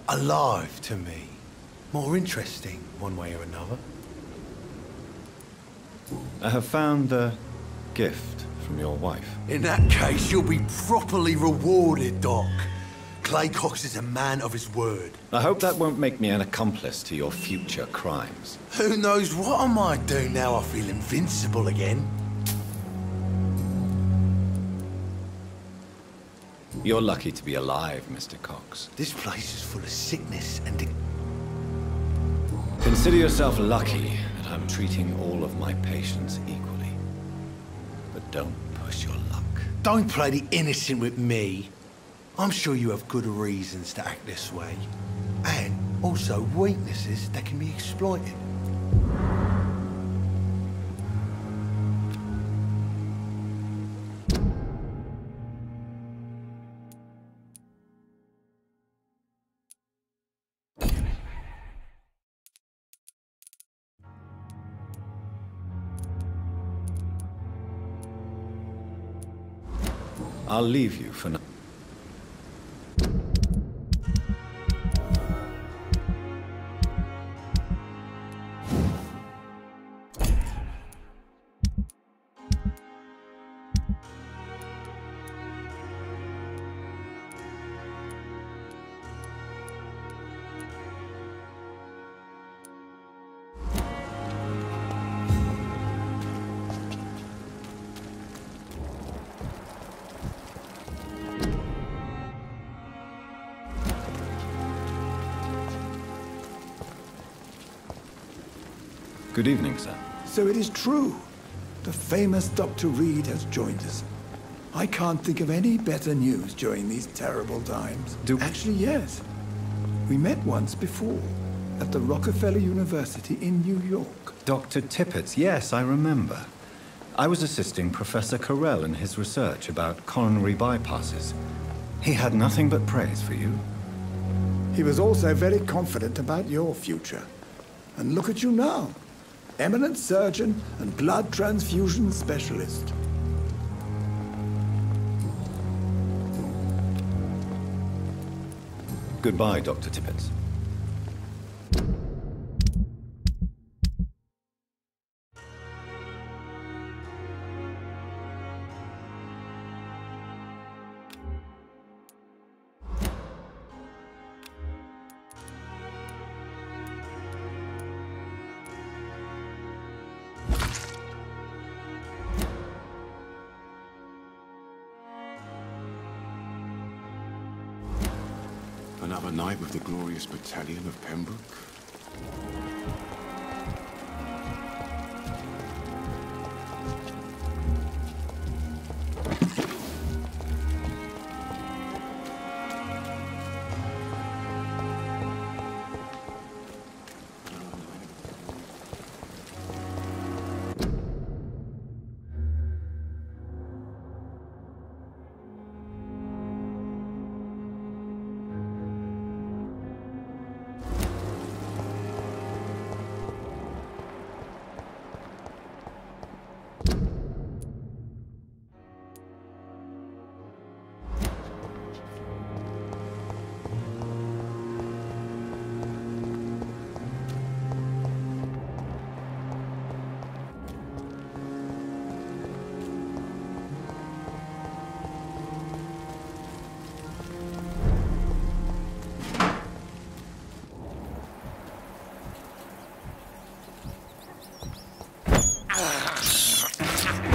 alive to me. More interesting, one way or another. I have found the gift from your wife. In that case, you'll be properly rewarded, Doc. Clay Cox is a man of his word. I hope that won't make me an accomplice to your future crimes. Who knows what I might do now I feel invincible again. You're lucky to be alive, Mr. Cox. This place is full of sickness and... Consider yourself lucky that I'm treating all of my patients equally. But don't push your luck. Don't play the innocent with me. I'm sure you have good reasons to act this way. And also weaknesses that can be exploited. I'll leave you for now. Good evening, sir. So it is true. The famous Dr. Reid has joined us. I can't think of any better news during these terrible times. Actually, yes. We met once before, at the Rockefeller University in New York. Dr. Tippett, yes, I remember. I was assisting Professor Carell in his research about coronary bypasses. He had nothing but praise for you. He was also very confident about your future. And look at you now. Eminent surgeon and blood transfusion specialist. Goodbye, Dr. Tippett. Another night with the glorious battalion of Pembroke?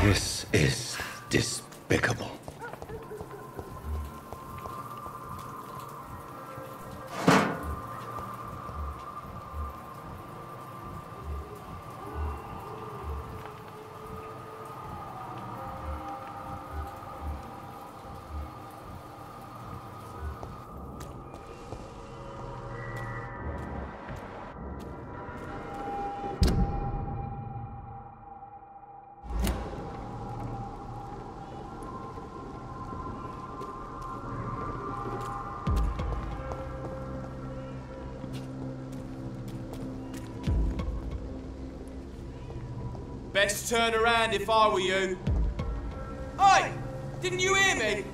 This is despicable. Best turn around if I were you. Hey! Didn't you hear me?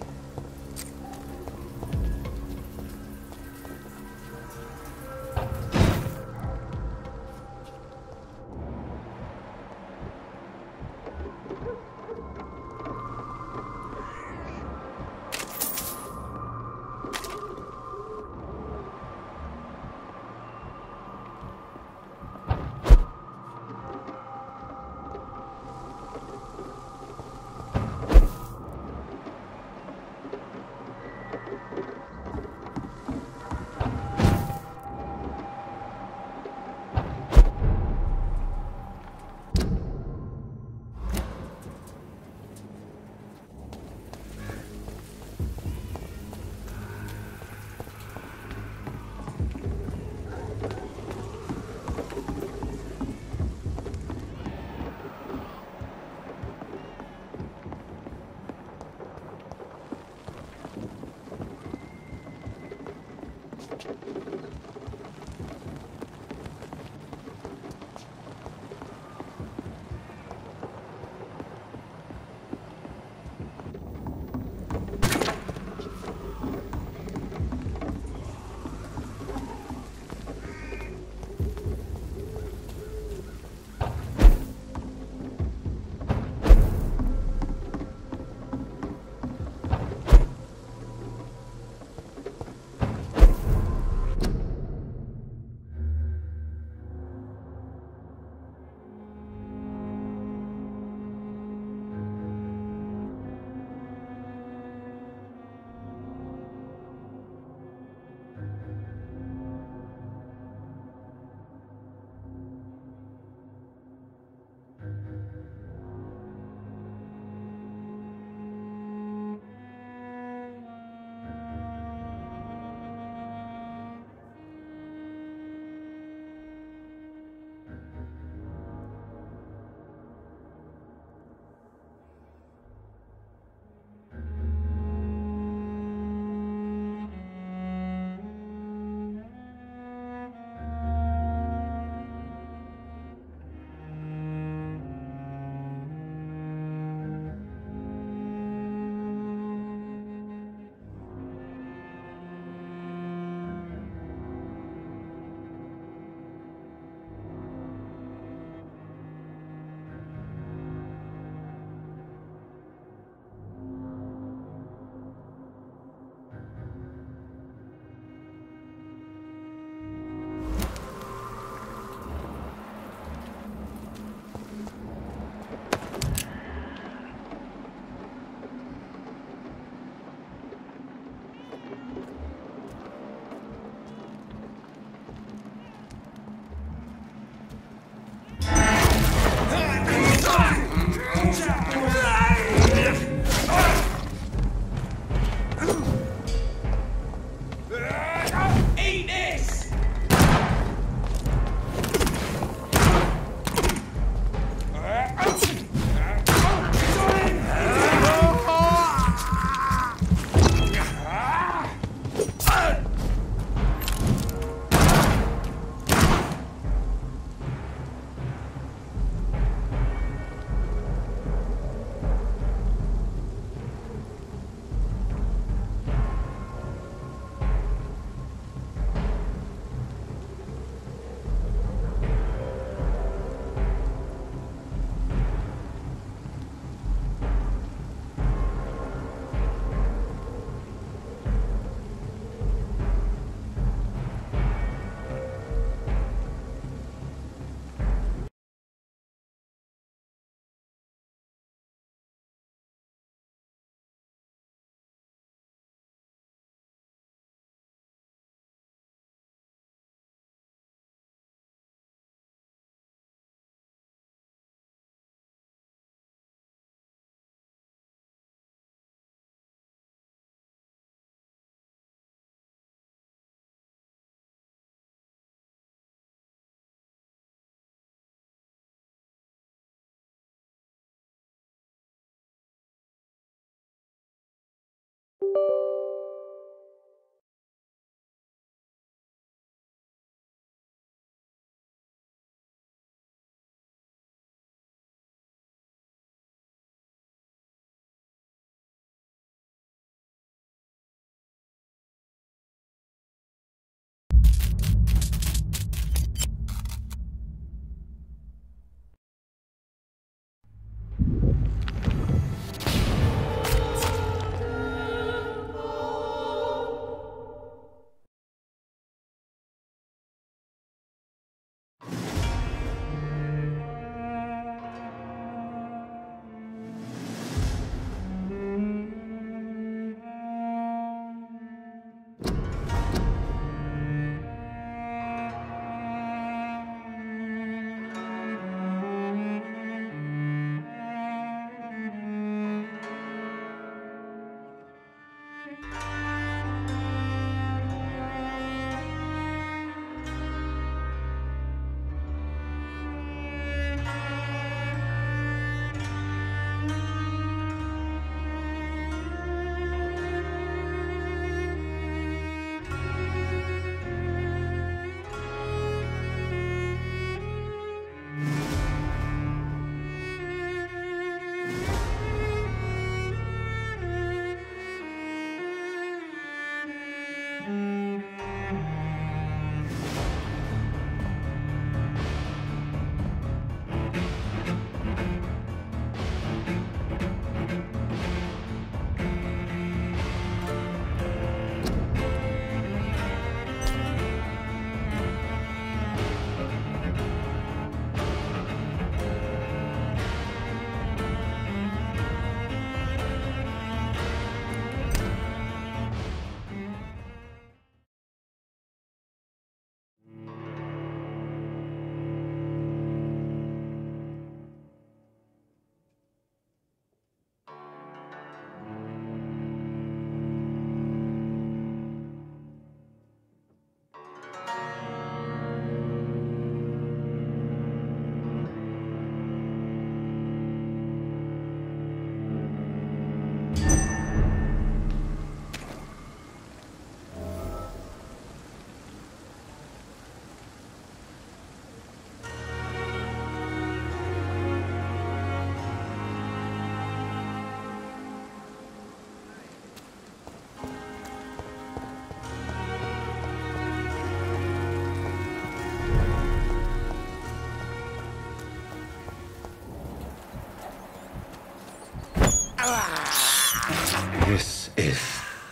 This is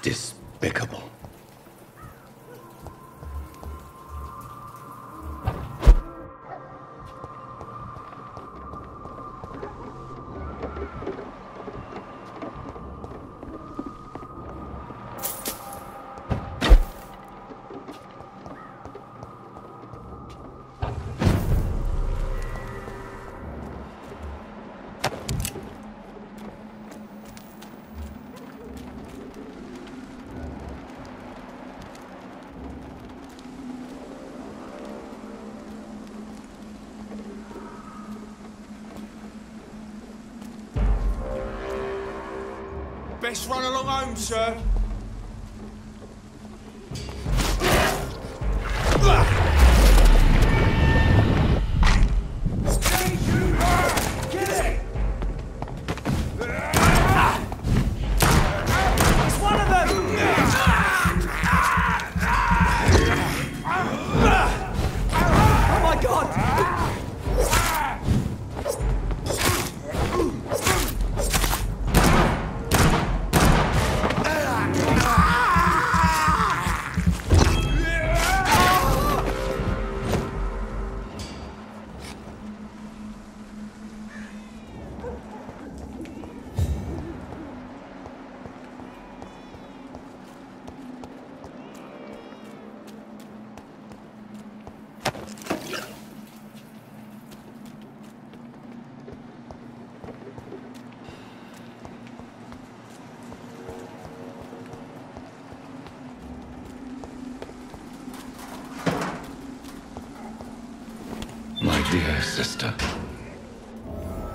despicable. Best run along home, sir. Get it! It's one of them! Oh my God! My dear sister,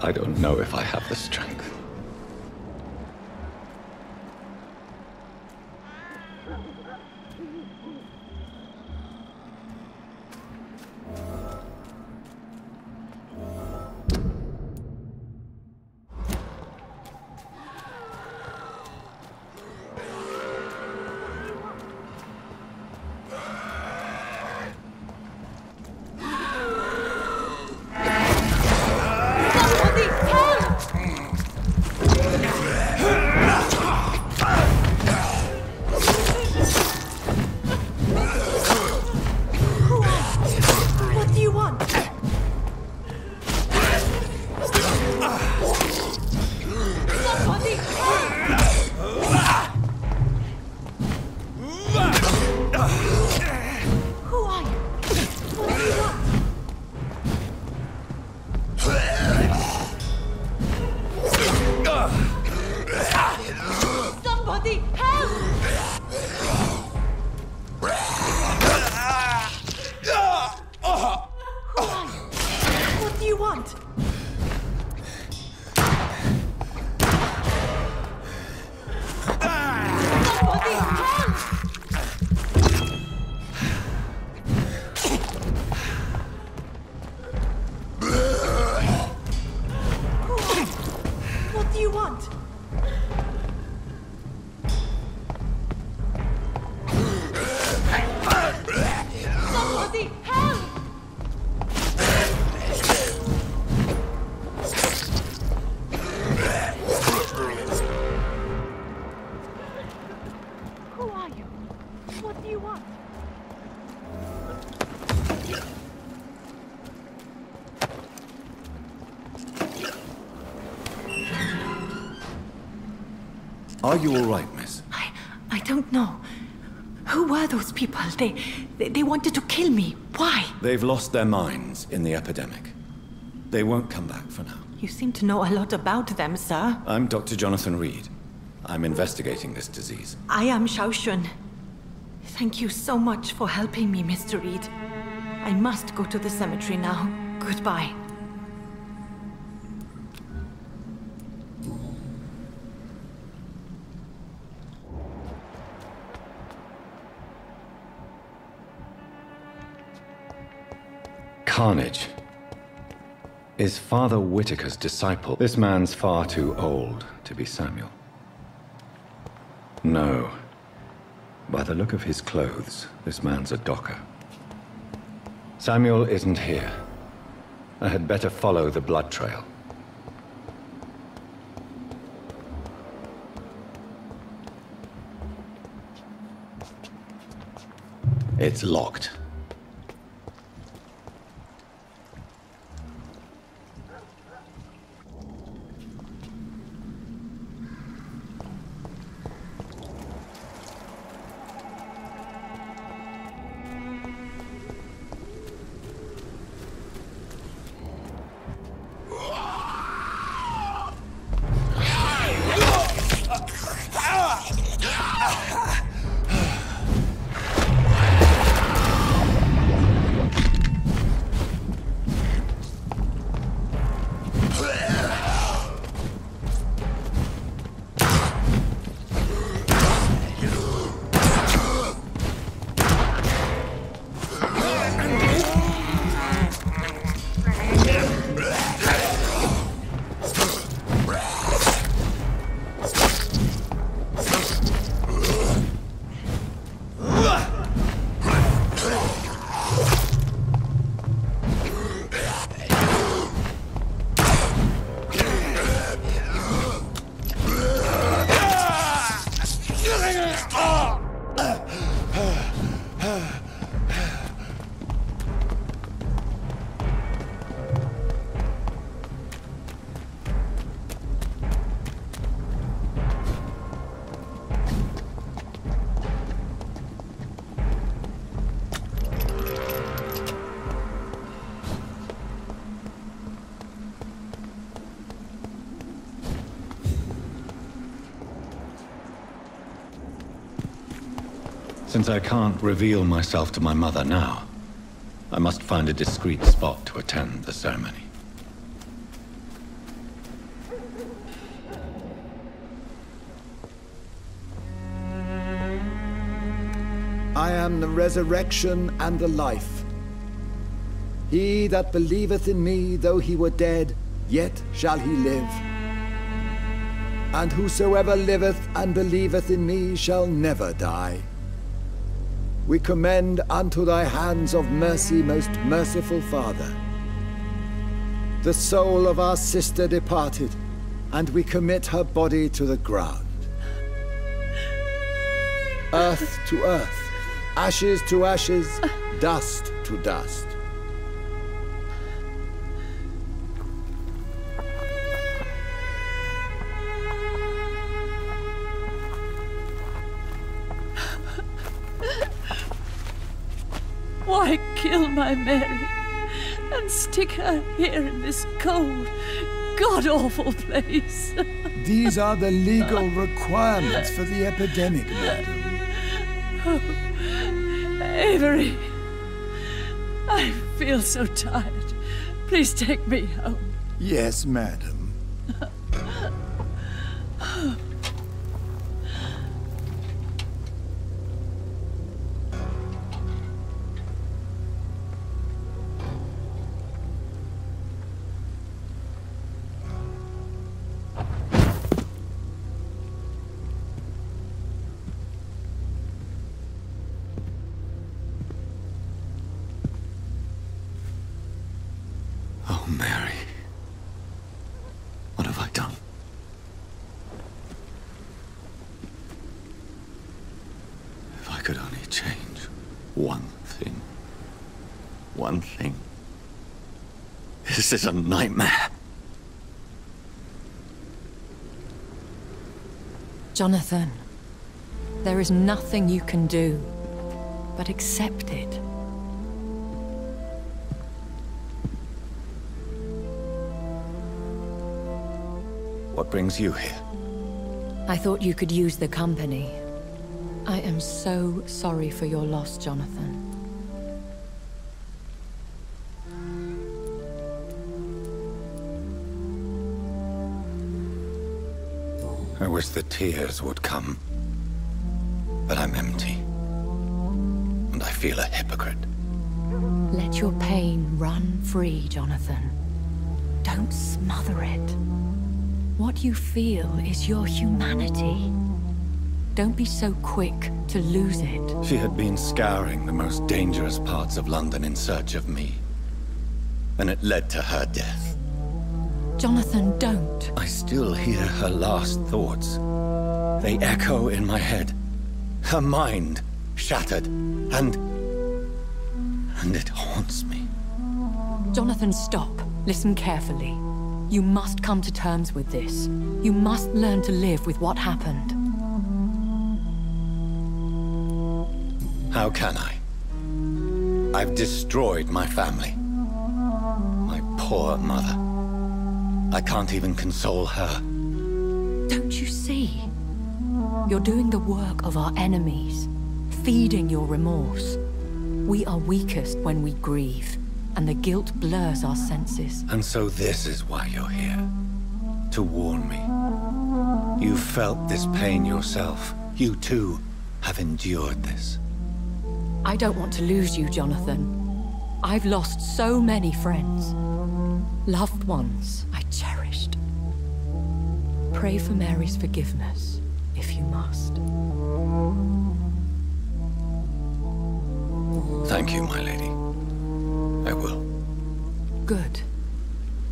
I don't know if I have the strength. Are you all right, miss? I don't know. Who were those people? They wanted to kill me. Why? They've lost their minds in the epidemic. They won't come back for now. You seem to know a lot about them, sir. I'm Dr. Jonathan Reid. I'm investigating this disease. I am Xiaoxun. Thank you so much for helping me, Mr. Reid. I must go to the cemetery now. Goodbye. Carnage is Father Whitaker's disciple. This man's far too old to be Samuel. No. By the look of his clothes, this man's a docker. Samuel isn't here. I had better follow the blood trail. It's locked. Since I can't reveal myself to my mother now, I must find a discreet spot to attend the ceremony. I am the resurrection and the life. He that believeth in me, though he were dead, yet shall he live. And whosoever liveth and believeth in me shall never die. We commend unto thy hands of mercy, most merciful Father, the soul of our sister departed, and we commit her body to the ground. Earth to earth, ashes to ashes, dust to dust. Why kill my Mary and stick her here in this cold, god-awful place? These are the legal requirements for the epidemic, madam. Oh, Avery, I feel so tired. Please take me home. Yes, madam. Oh, Mary. What have I done? If I could only change one thing. One thing. This is a nightmare. Jonathan, there is nothing you can do but accept it. What brings you here? I thought you could use the company. I am so sorry for your loss, Jonathan. I wish the tears would come. But I'm empty. And I feel a hypocrite. Let your pain run free, Jonathan. Don't smother it. What you feel is your humanity. Don't be so quick to lose it. She had been scouring the most dangerous parts of London in search of me. And it led to her death. Jonathan, don't. I still hear her last thoughts. They echo in my head. Her mind shattered, and and it haunts me. Jonathan, stop. Listen carefully. You must come to terms with this. You must learn to live with what happened. How can I? I've destroyed my family. My poor mother. I can't even console her. Don't you see? You're doing the work of our enemies, feeding your remorse. We are weakest when we grieve, and the guilt blurs our senses. And so this is why you're here. To warn me. You've felt this pain yourself. You too have endured this. I don't want to lose you, Jonathan. I've lost so many friends. Loved ones I cherished. Pray for Mary's forgiveness, if you must. Thank you, my lady. I will. Good.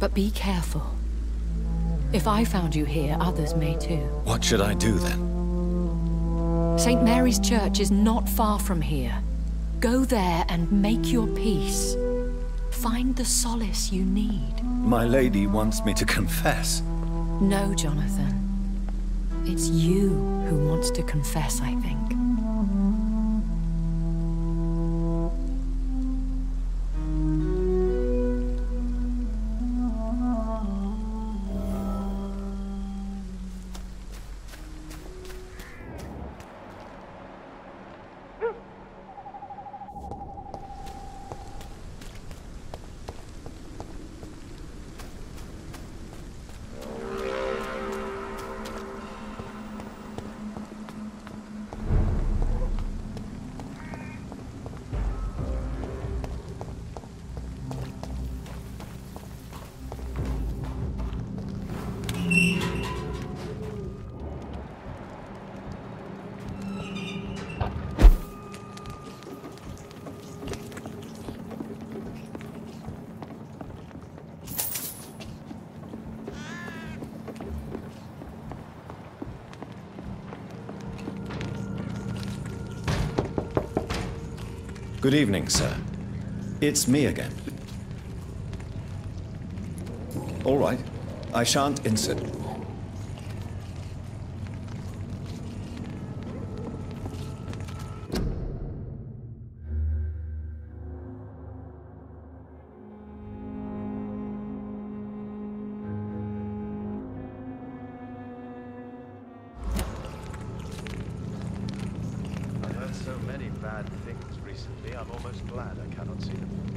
But be careful. If I found you here, others may too. What should I do then? St. Mary's Church is not far from here. Go there and make your peace. Find the solace you need. My lady wants me to confess. No, Jonathan. It's you who wants to confess, I think. Good evening, sir. It's me again. All right. I shan't insist. I've heard so many bad things recently, I'm almost glad I cannot see them.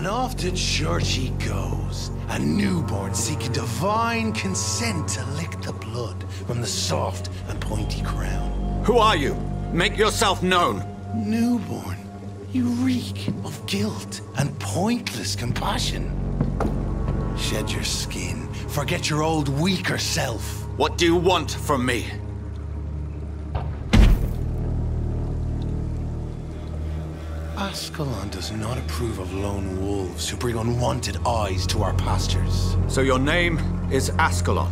And off to church he goes, a newborn seeking divine consent to lick the blood from the soft and pointy crown. Who are you? Make yourself known. Newborn, you reek of guilt and pointless compassion. Shed your skin, forget your old weaker self. What do you want from me? Ascalon does not approve of lone wolves who bring unwanted eyes to our pastures. So your name is Ascalon?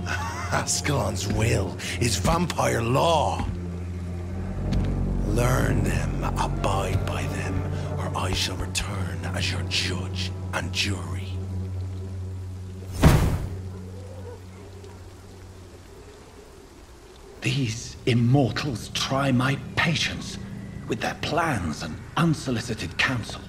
Ascalon's will is vampire law. Learn them, abide by them, or I shall return as your judge and jury. These immortals try my patience with their plans and unsolicited counsel.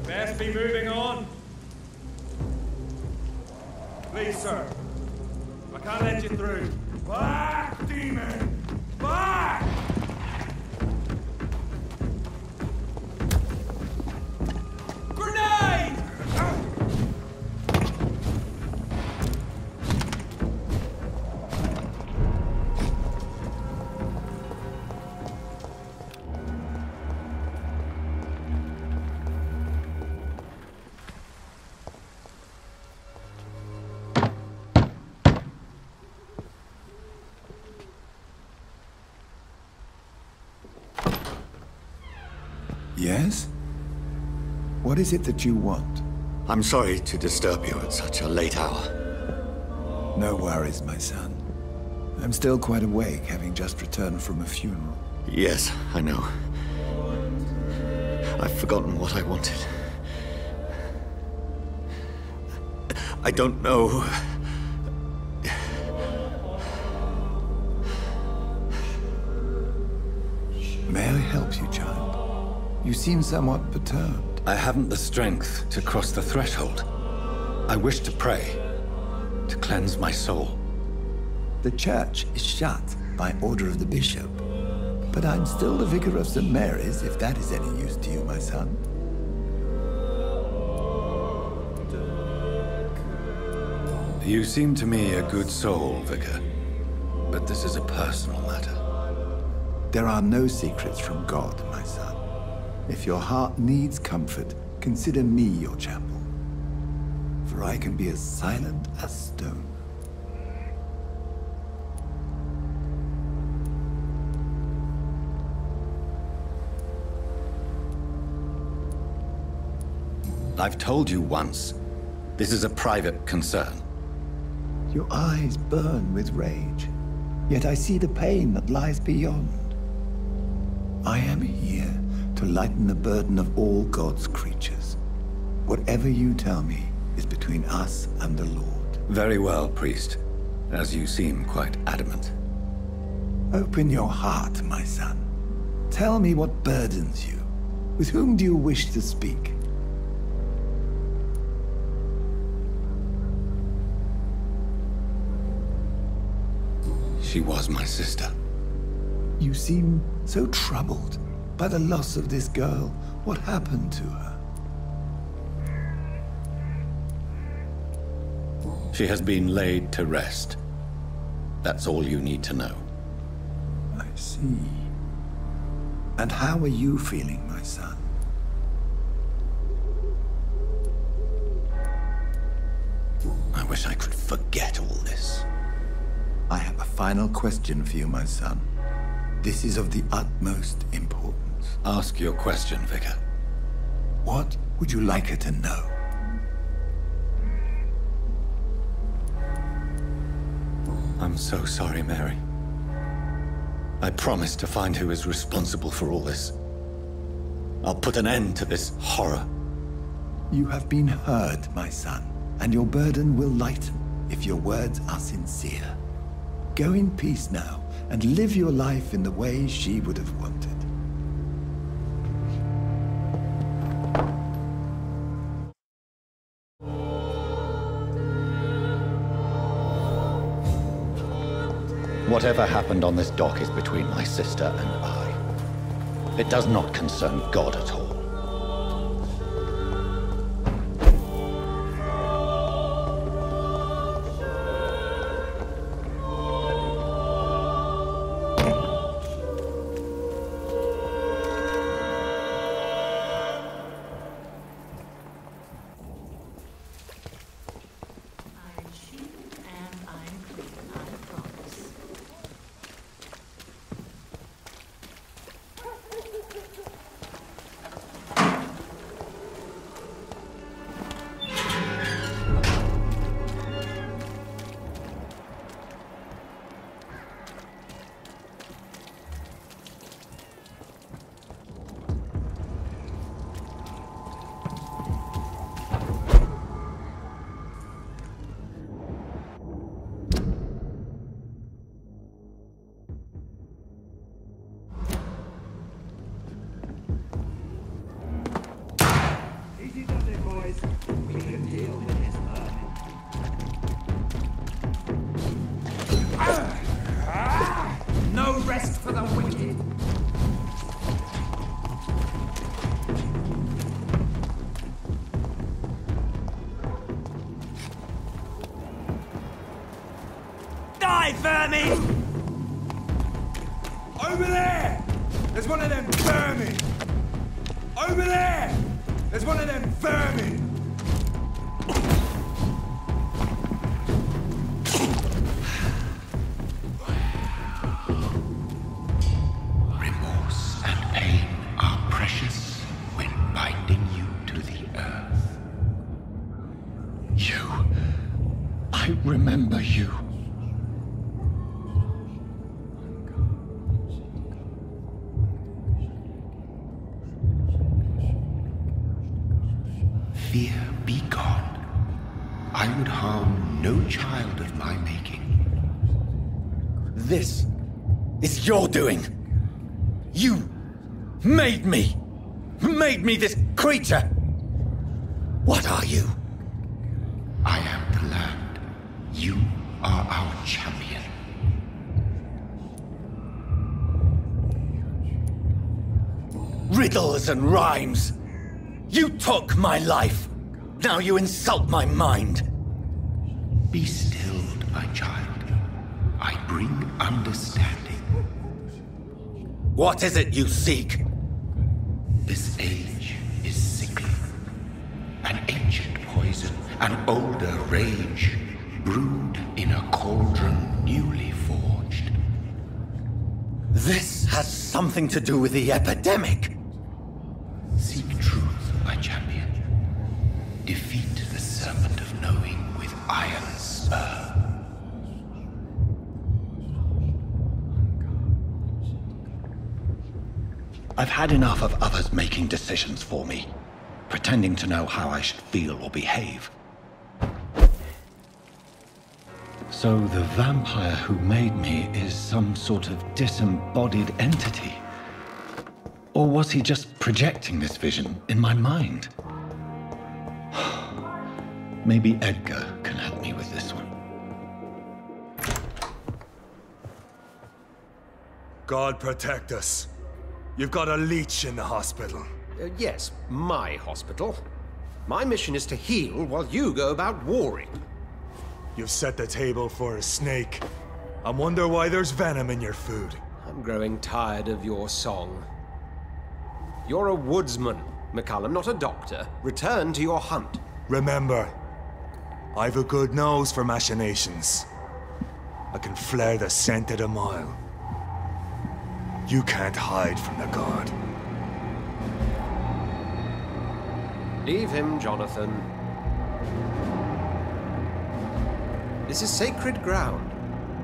Best be moving on. Please, sir. I can't let you through. Back, demon! Back! Grenade! Yes? What is it that you want? I'm sorry to disturb you at such a late hour. No worries, my son. I'm still quite awake, having just returned from a funeral. Yes, I know. I've forgotten what I wanted. I don't know. May I help you, child? You seem somewhat perturbed. I haven't the strength to cross the threshold. I wish to pray, to cleanse my soul. The church is shut by order of the bishop. But I'm still the vicar of St. Mary's, if that is any use to you, my son. You seem to me a good soul, Vicar. But this is a personal matter. There are no secrets from God, my son. If your heart needs comfort, consider me your chapel. For I can be as silent as stone. I've told you once, this is a private concern. Your eyes burn with rage, yet I see the pain that lies beyond. I am here to lighten the burden of all God's creatures. Whatever you tell me is between us and the Lord. Very well, priest, as you seem quite adamant. Open your heart, my son. Tell me what burdens you. With whom do you wish to speak? She was my sister. You seem so troubled by the loss of this girl. What happened to her? She has been laid to rest. That's all you need to know. I see. And how are you feeling, my son? I wish I could forget all this. I have a final question for you, my son. This is of the utmost importance. Ask your question, Vicar. What would you like her to know? I'm so sorry, Mary. I promise to find who is responsible for all this. I'll put an end to this horror. You have been heard, my son, and your burden will lighten if your words are sincere. Go in peace now, and live your life in the way she would have wanted. Whatever happened on this dock is between my sister and I. It does not concern God at all. No rest for the wicked. Die, vermin! Over there! There's one of them vermin! Over there! There's one of them vermin! Remorse and pain are precious when binding you to the earth. You. I remember you. Fear be gone. I would harm no child of my making. This is your doing. You made me this creature. What are you? I am the land. You are our champion. Riddles and rhymes. You took my life. Now you insult my mind. Be stilled, my child. I bring understanding. What is it you seek? This age is sickly. An ancient poison, an older rage, brewed in a cauldron newly forged. This has something to do with the epidemic. Seek truth, my champion. Defeat the serpent of knowing with iron spur. I've had enough of others making decisions for me, pretending to know how I should feel or behave. So the vampire who made me is some sort of disembodied entity? Or was he just projecting this vision in my mind? Maybe Edgar can help me with this one. God protect us. You've got a leech in the hospital. Yes, my hospital. My mission is to heal while you go about warring. You've set the table for a snake. I wonder why there's venom in your food. I'm growing tired of your song. You're a woodsman, McCallum, not a doctor. Return to your hunt. Remember, I've a good nose for machinations. I can flare the scent at a mile. You can't hide from the god. Leave him, Jonathan. This is sacred ground.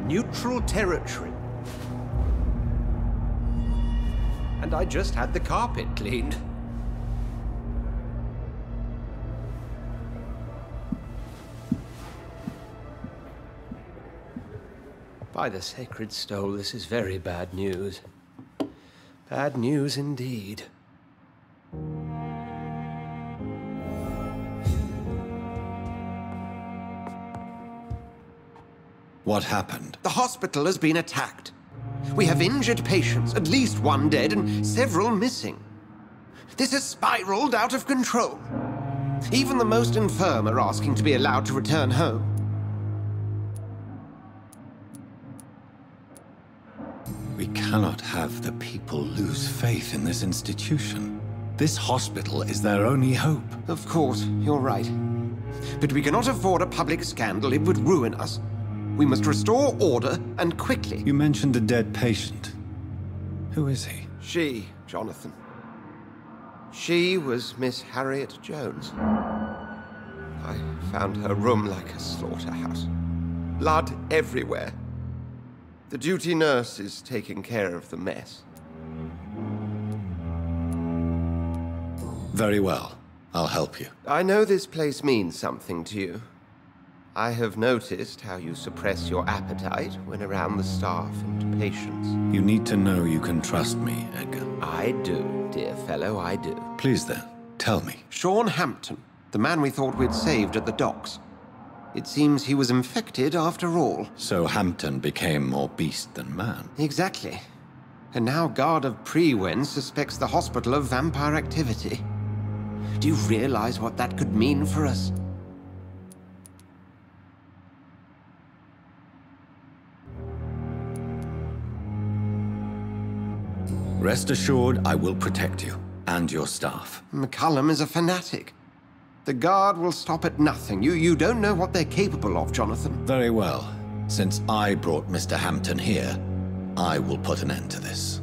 Neutral territory. And I just had the carpet cleaned. By the sacred stole, this is very bad news. Bad news indeed. What happened? The hospital has been attacked. We have injured patients, at least one dead and several missing. This has spiraled out of control. Even the most infirm are asking to be allowed to return home. We cannot have the people lose faith in this institution. This hospital is their only hope. Of course, you're right. But we cannot afford a public scandal. It would ruin us. We must restore order, and quickly. You mentioned a dead patient. Who is he? She, Jonathan. She was Miss Harriet Jones. I found her room like a slaughterhouse. Blood everywhere. The duty nurse is taking care of the mess. Very well. I'll help you. I know this place means something to you. I have noticed how you suppress your appetite when around the staff and patients. You need to know you can trust me, Edgar. I do, dear fellow, I do. Please then, tell me. Sean Hampton, the man we thought we'd saved at the docks. It seems he was infected after all. So Hampton became more beast than man. Exactly. And now Guard of Prewen suspects the hospital of vampire activity. Do you realize what that could mean for us? Rest assured, I will protect you and your staff. McCullum is a fanatic. The Guard will stop at nothing. You don't know what they're capable of, Jonathan. Very well. Since I brought Mr. Hampton here, I will put an end to this.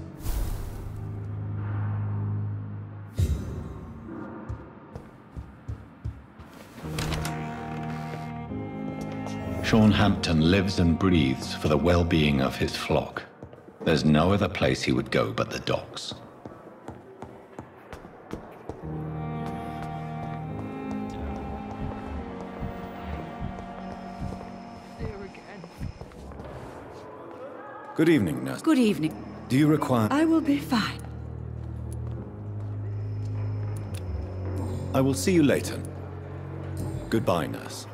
Sean Hampton lives and breathes for the well-being of his flock. There's no other place he would go but the docks. Good evening, nurse. Good evening. Do you require... I will be fine. I will see you later. Goodbye, nurse.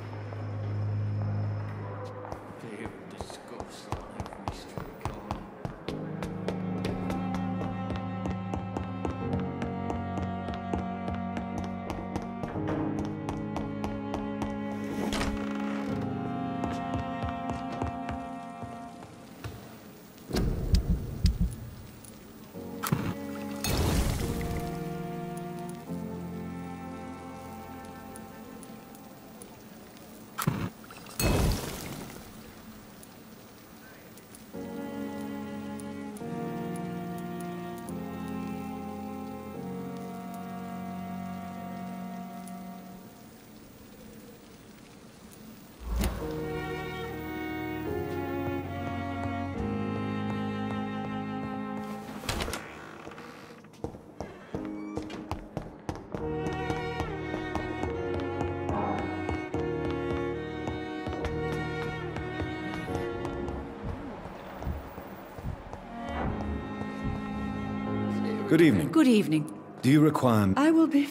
Good evening. Good evening. Do you require... I will be...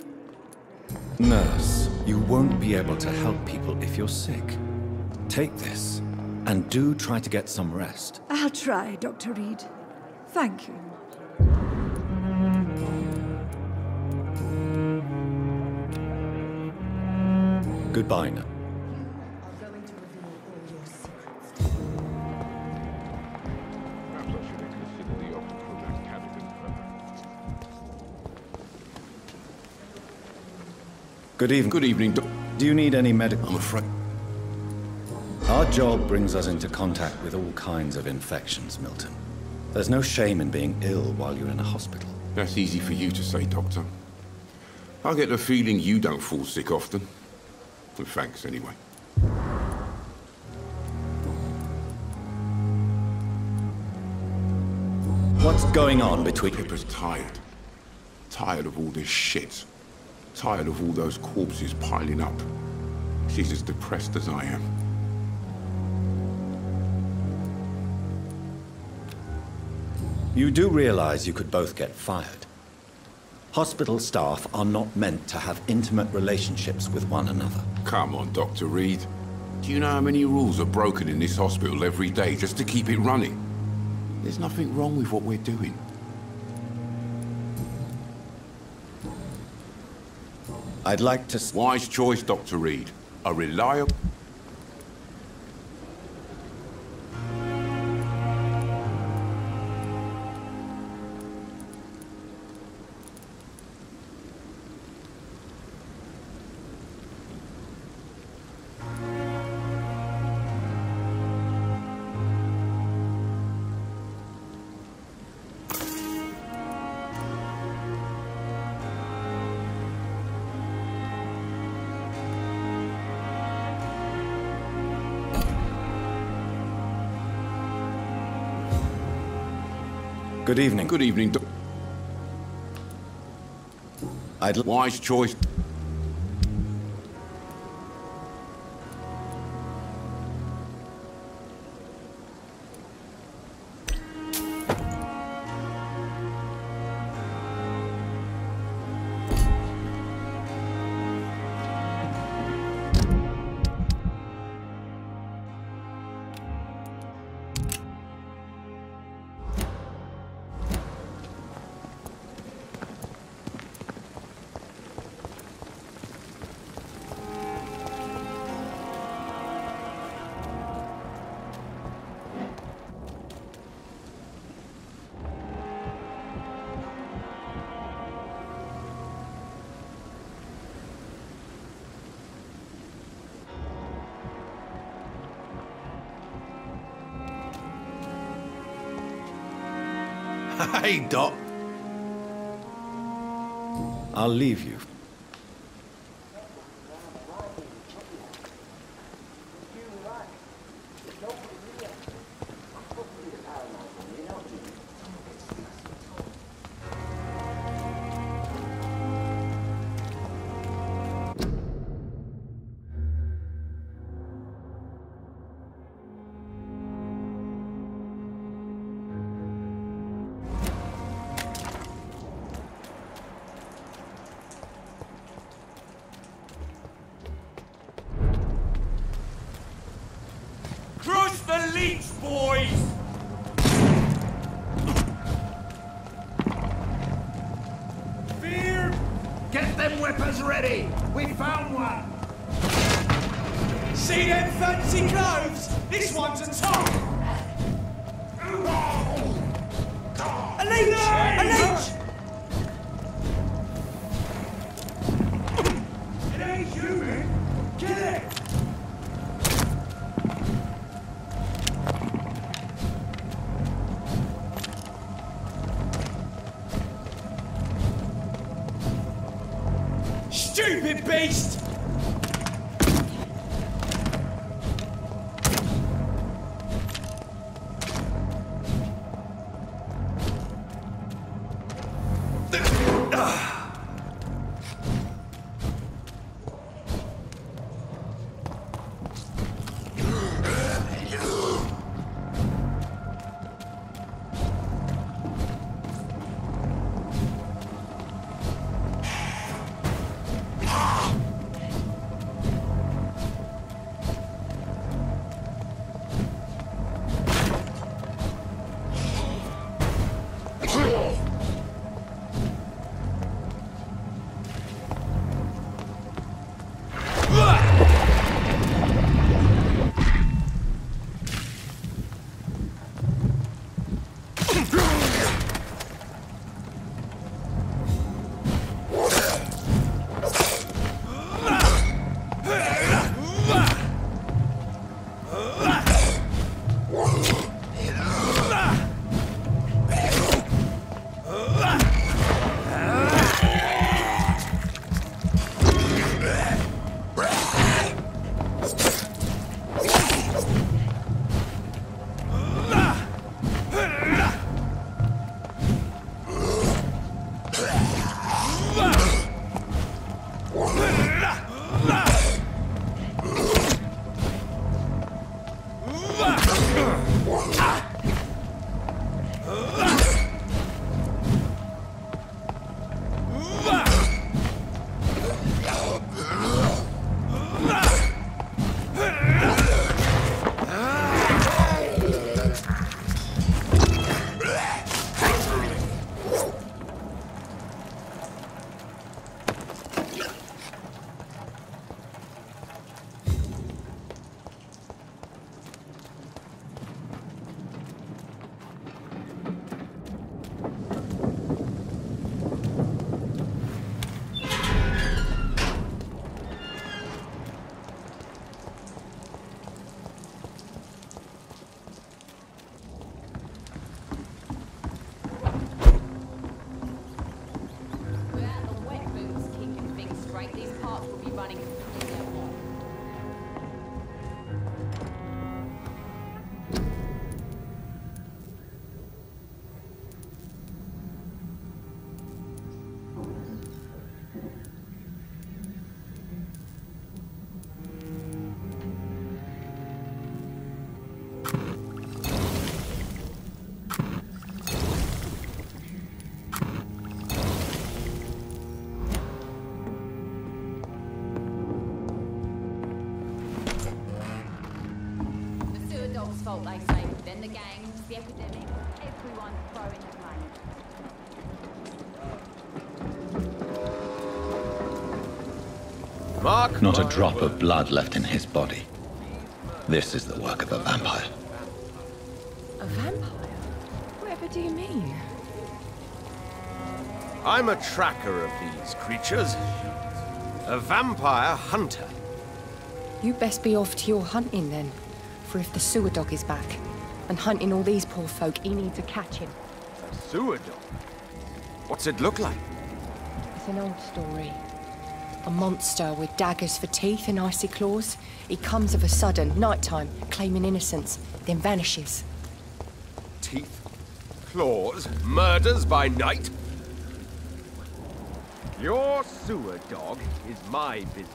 Nurse, you won't be able to help people if you're sick. Take this, and do try to get some rest. I'll try, Dr. Reid. Thank you. Goodbye now. Good evening. Good evening, Do you need any medical... I'm afraid... Our job brings us into contact with all kinds of infections, Milton. There's no shame in being ill while you're in a hospital. That's easy for you to say, Doctor. I get the feeling you don't fall sick often. Well, thanks, anyway. What's going on between... Pippa's tired. Tired of all this shit. Tired of all those corpses piling up. She's as depressed as I am. You do realize you could both get fired. Hospital staff are not meant to have intimate relationships with one another. Come on, Dr. Reid. Do you know how many rules are broken in this hospital every day just to keep it running? There's nothing wrong with what we're doing. I'd like to... Wise choice, Dr. Reid. A reliable... Good evening. Good evening, Wise choice. Hey, Doc. I'll leave you. Crush the leech, boys! Fear! Get them weapons ready! We found one! See them fancy clothes? This one's a top! A leech! A leech! It ain't human! Kill it! Stupid beast! the epidemic, everyone's throwing the blame. Mark, not a drop of blood left in his body. This is the work of a vampire. A vampire? Whatever do you mean? I'm a tracker of these creatures. A vampire hunter. You best be off to your hunting then. For if the sewer dog is back, and hunting all these poor folk, he needs to catch him. A sewer dog? What's it look like? It's an old story. A monster with daggers for teeth and icy claws. He comes of a sudden, nighttime, claiming innocence, then vanishes. Teeth, claws, murders by night? Your sewer dog is my business.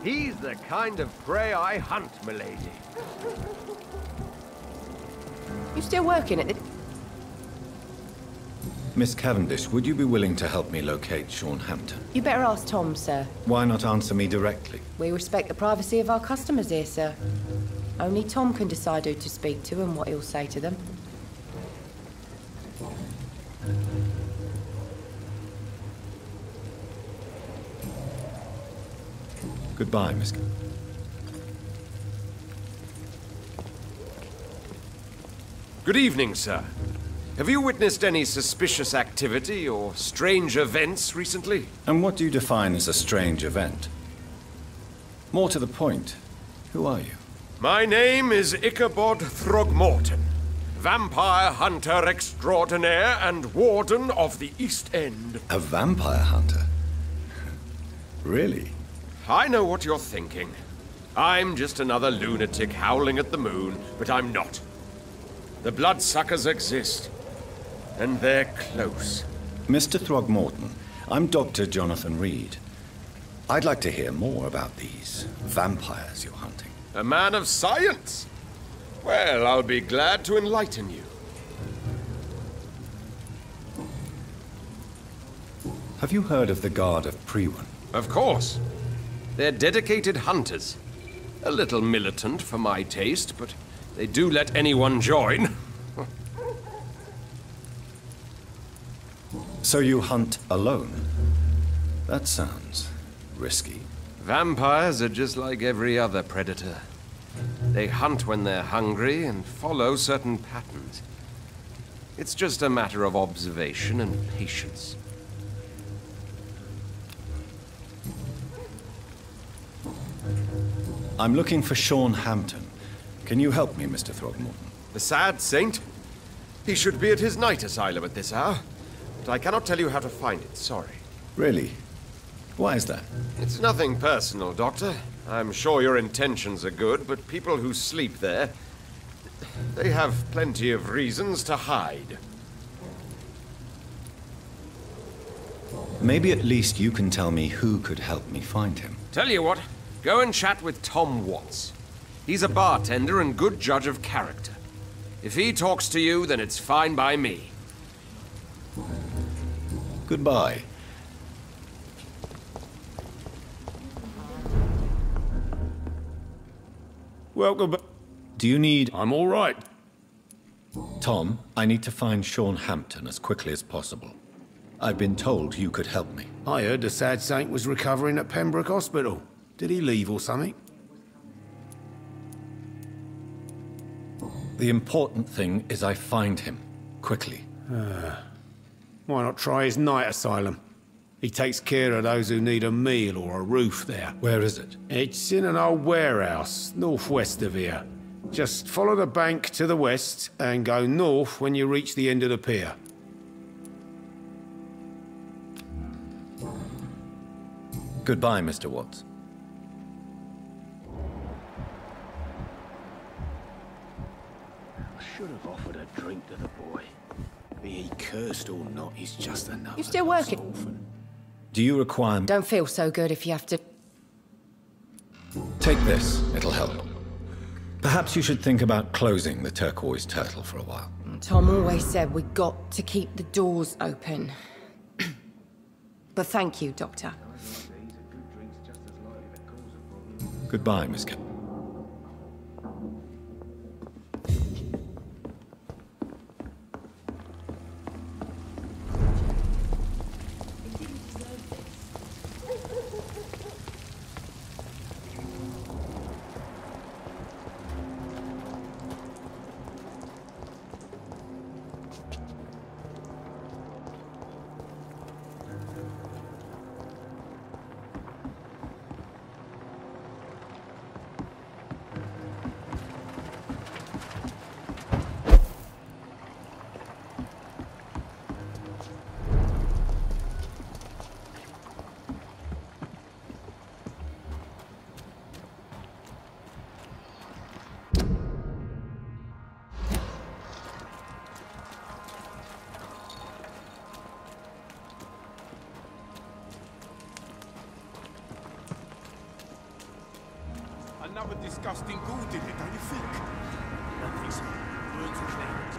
He's the kind of prey I hunt, milady. You still working at the... Miss Cavendish, would you be willing to help me locate Sean Hampton? You better ask Tom, sir. Why not answer me directly? We respect the privacy of our customers here, sir. Only Tom can decide who to speak to and what he'll say to them. Goodbye, Miss. Good evening, sir. Have you witnessed any suspicious activity or strange events recently? And what do you define as a strange event? More to the point, who are you? My name is Ichabod Throgmorton, vampire hunter extraordinaire and warden of the East End. A vampire hunter? Really? I know what you're thinking. I'm just another lunatic howling at the moon, but I'm not. The bloodsuckers exist, and they're close. Mr. Throgmorton, I'm Dr. Jonathan Reid. I'd like to hear more about these vampires you're hunting. A man of science? Well, I'll be glad to enlighten you. Have you heard of the Guard of Priwen? Of course. They're dedicated hunters. A little militant for my taste, but they do let anyone join. So you hunt alone? That sounds risky. Vampires are just like every other predator. They hunt when they're hungry and follow certain patterns. It's just a matter of observation and patience. I'm looking for Sean Hampton. Can you help me, Mr. Throgmorton? The sad saint? He should be at his night asylum at this hour. But I cannot tell you how to find it, sorry. Really? Why is that? It's nothing personal, Doctor. I'm sure your intentions are good, but people who sleep there, they have plenty of reasons to hide. Maybe at least you can tell me who could help me find him. Tell you what, go and chat with Tom Watts. He's a bartender and good judge of character. If he talks to you, then it's fine by me. Goodbye. Welcome back. Do you need... I'm all right. Tom, I need to find Sean Hampton as quickly as possible. I've been told you could help me. I heard the sad saint was recovering at Pembroke Hospital. Did he leave or something? The important thing is I find him. Quickly. Why not try his night asylum? He takes care of those who need a meal or a roof there. Where is it? It's in an old warehouse, northwest of here. Just follow the bank to the west and go north when you reach the end of the pier. Goodbye, Mr. Watts. I should have offered a drink to the boy. Be he cursed or not, he's just another... You still working? Orphan. Do you require... Don't feel so good if you have to... Take this. It'll help. Perhaps you should think about closing the turquoise turtle for a while. Tom always said we got to keep the doors open. But thank you, Doctor. Goodbye, Miss Cap. Another disgusting ghoul did it, don't you think? Don't think so. Wounds and things.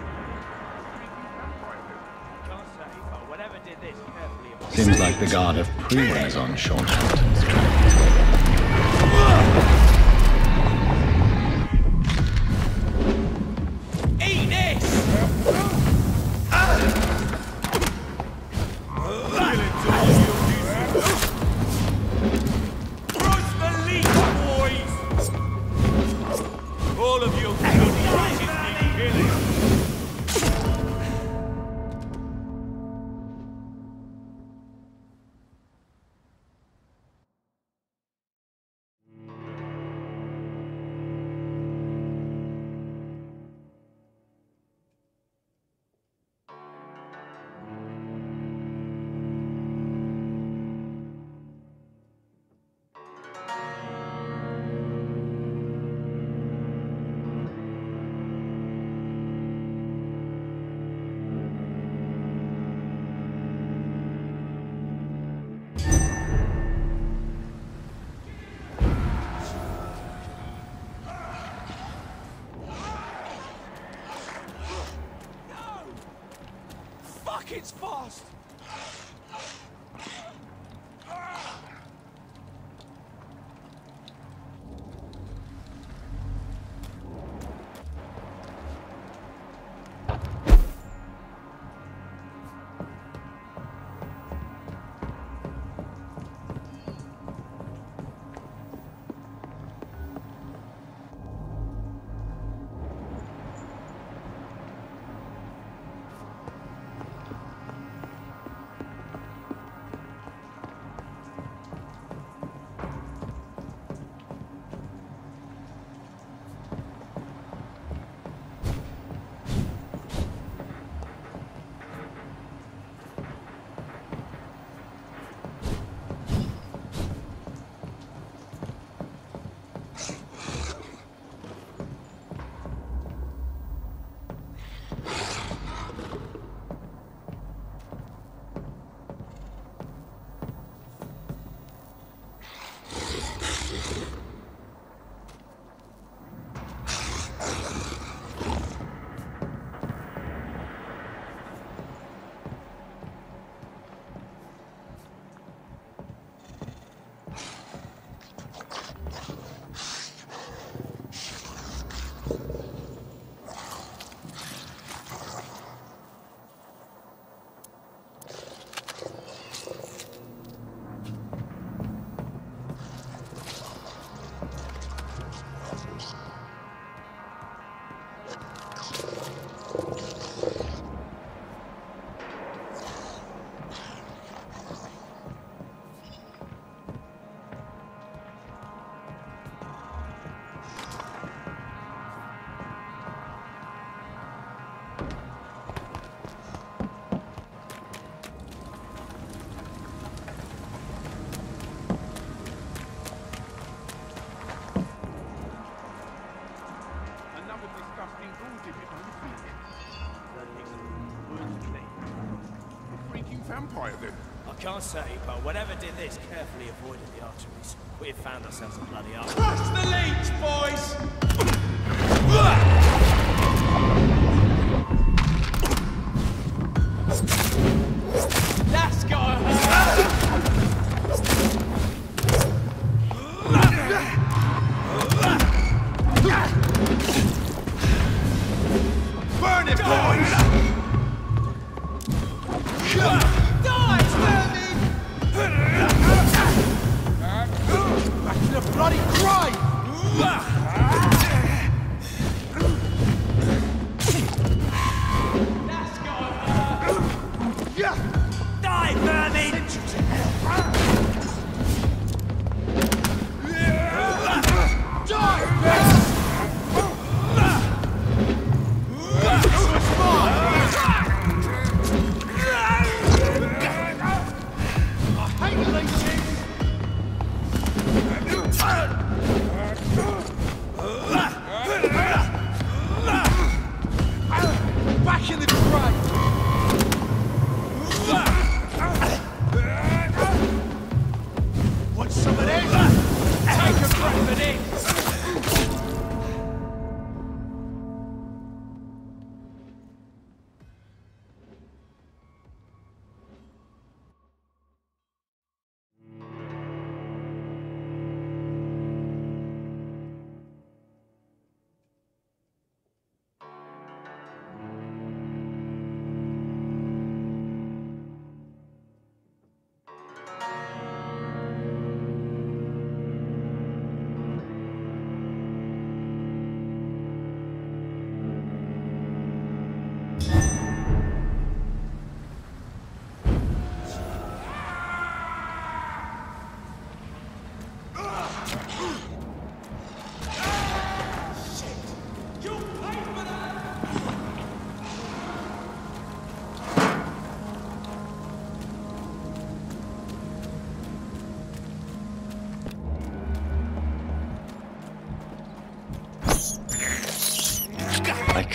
Can't say, but whatever did this carefully. Seems like the guard of Priwen is on shorthand. Eat this! All of you need killing. It's fast! Vampire then? I can't say, but whatever did this carefully avoided the arteries. We've found ourselves a bloody artery. Crush the leech, boys! That's gotta hurt! Burn it, boys! Die, Sterling! Back to the bloody grind! That's gotta hurt! Die, vermin! Die, vermin! This was mine!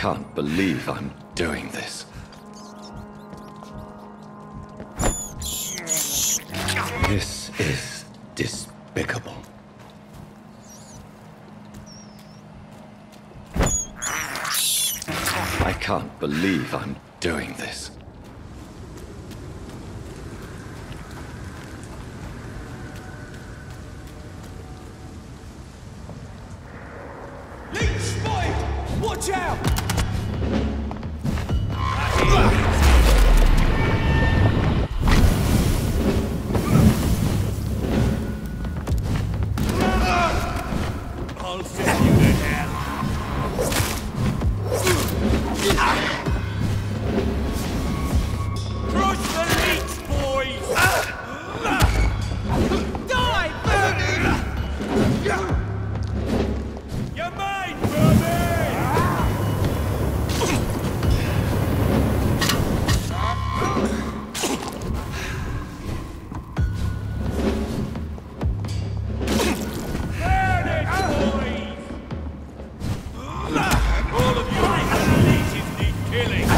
can't believe I'm doing this. This is despicable. I can't believe I'm doing this. Leech spotted! Watch out! I'll send you to hell. Crush the leech, boys! Die, Bernie! You're mine, all of you leeches need killing.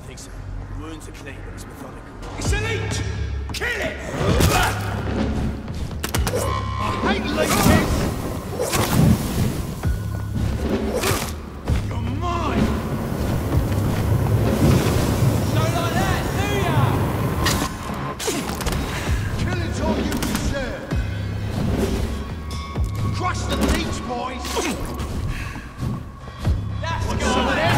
think so. Wounds are clean, but it's methodical. It's elite! Kill it! I hate leeches! You're mine! Don't like that, do ya? Killing's all you deserve. Crush the leech, boys! That's good! Some of that?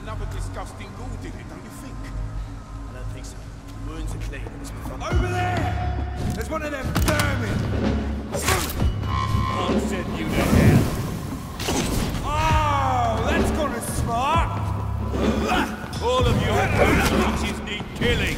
Another disgusting ghoul did it, don't you think? I don't think so. Wounds are clean, but it's methodical. Over there! There's one of them vermin! I'll send you to hell. Oh, that's gonna smart! All of your leeches need killing.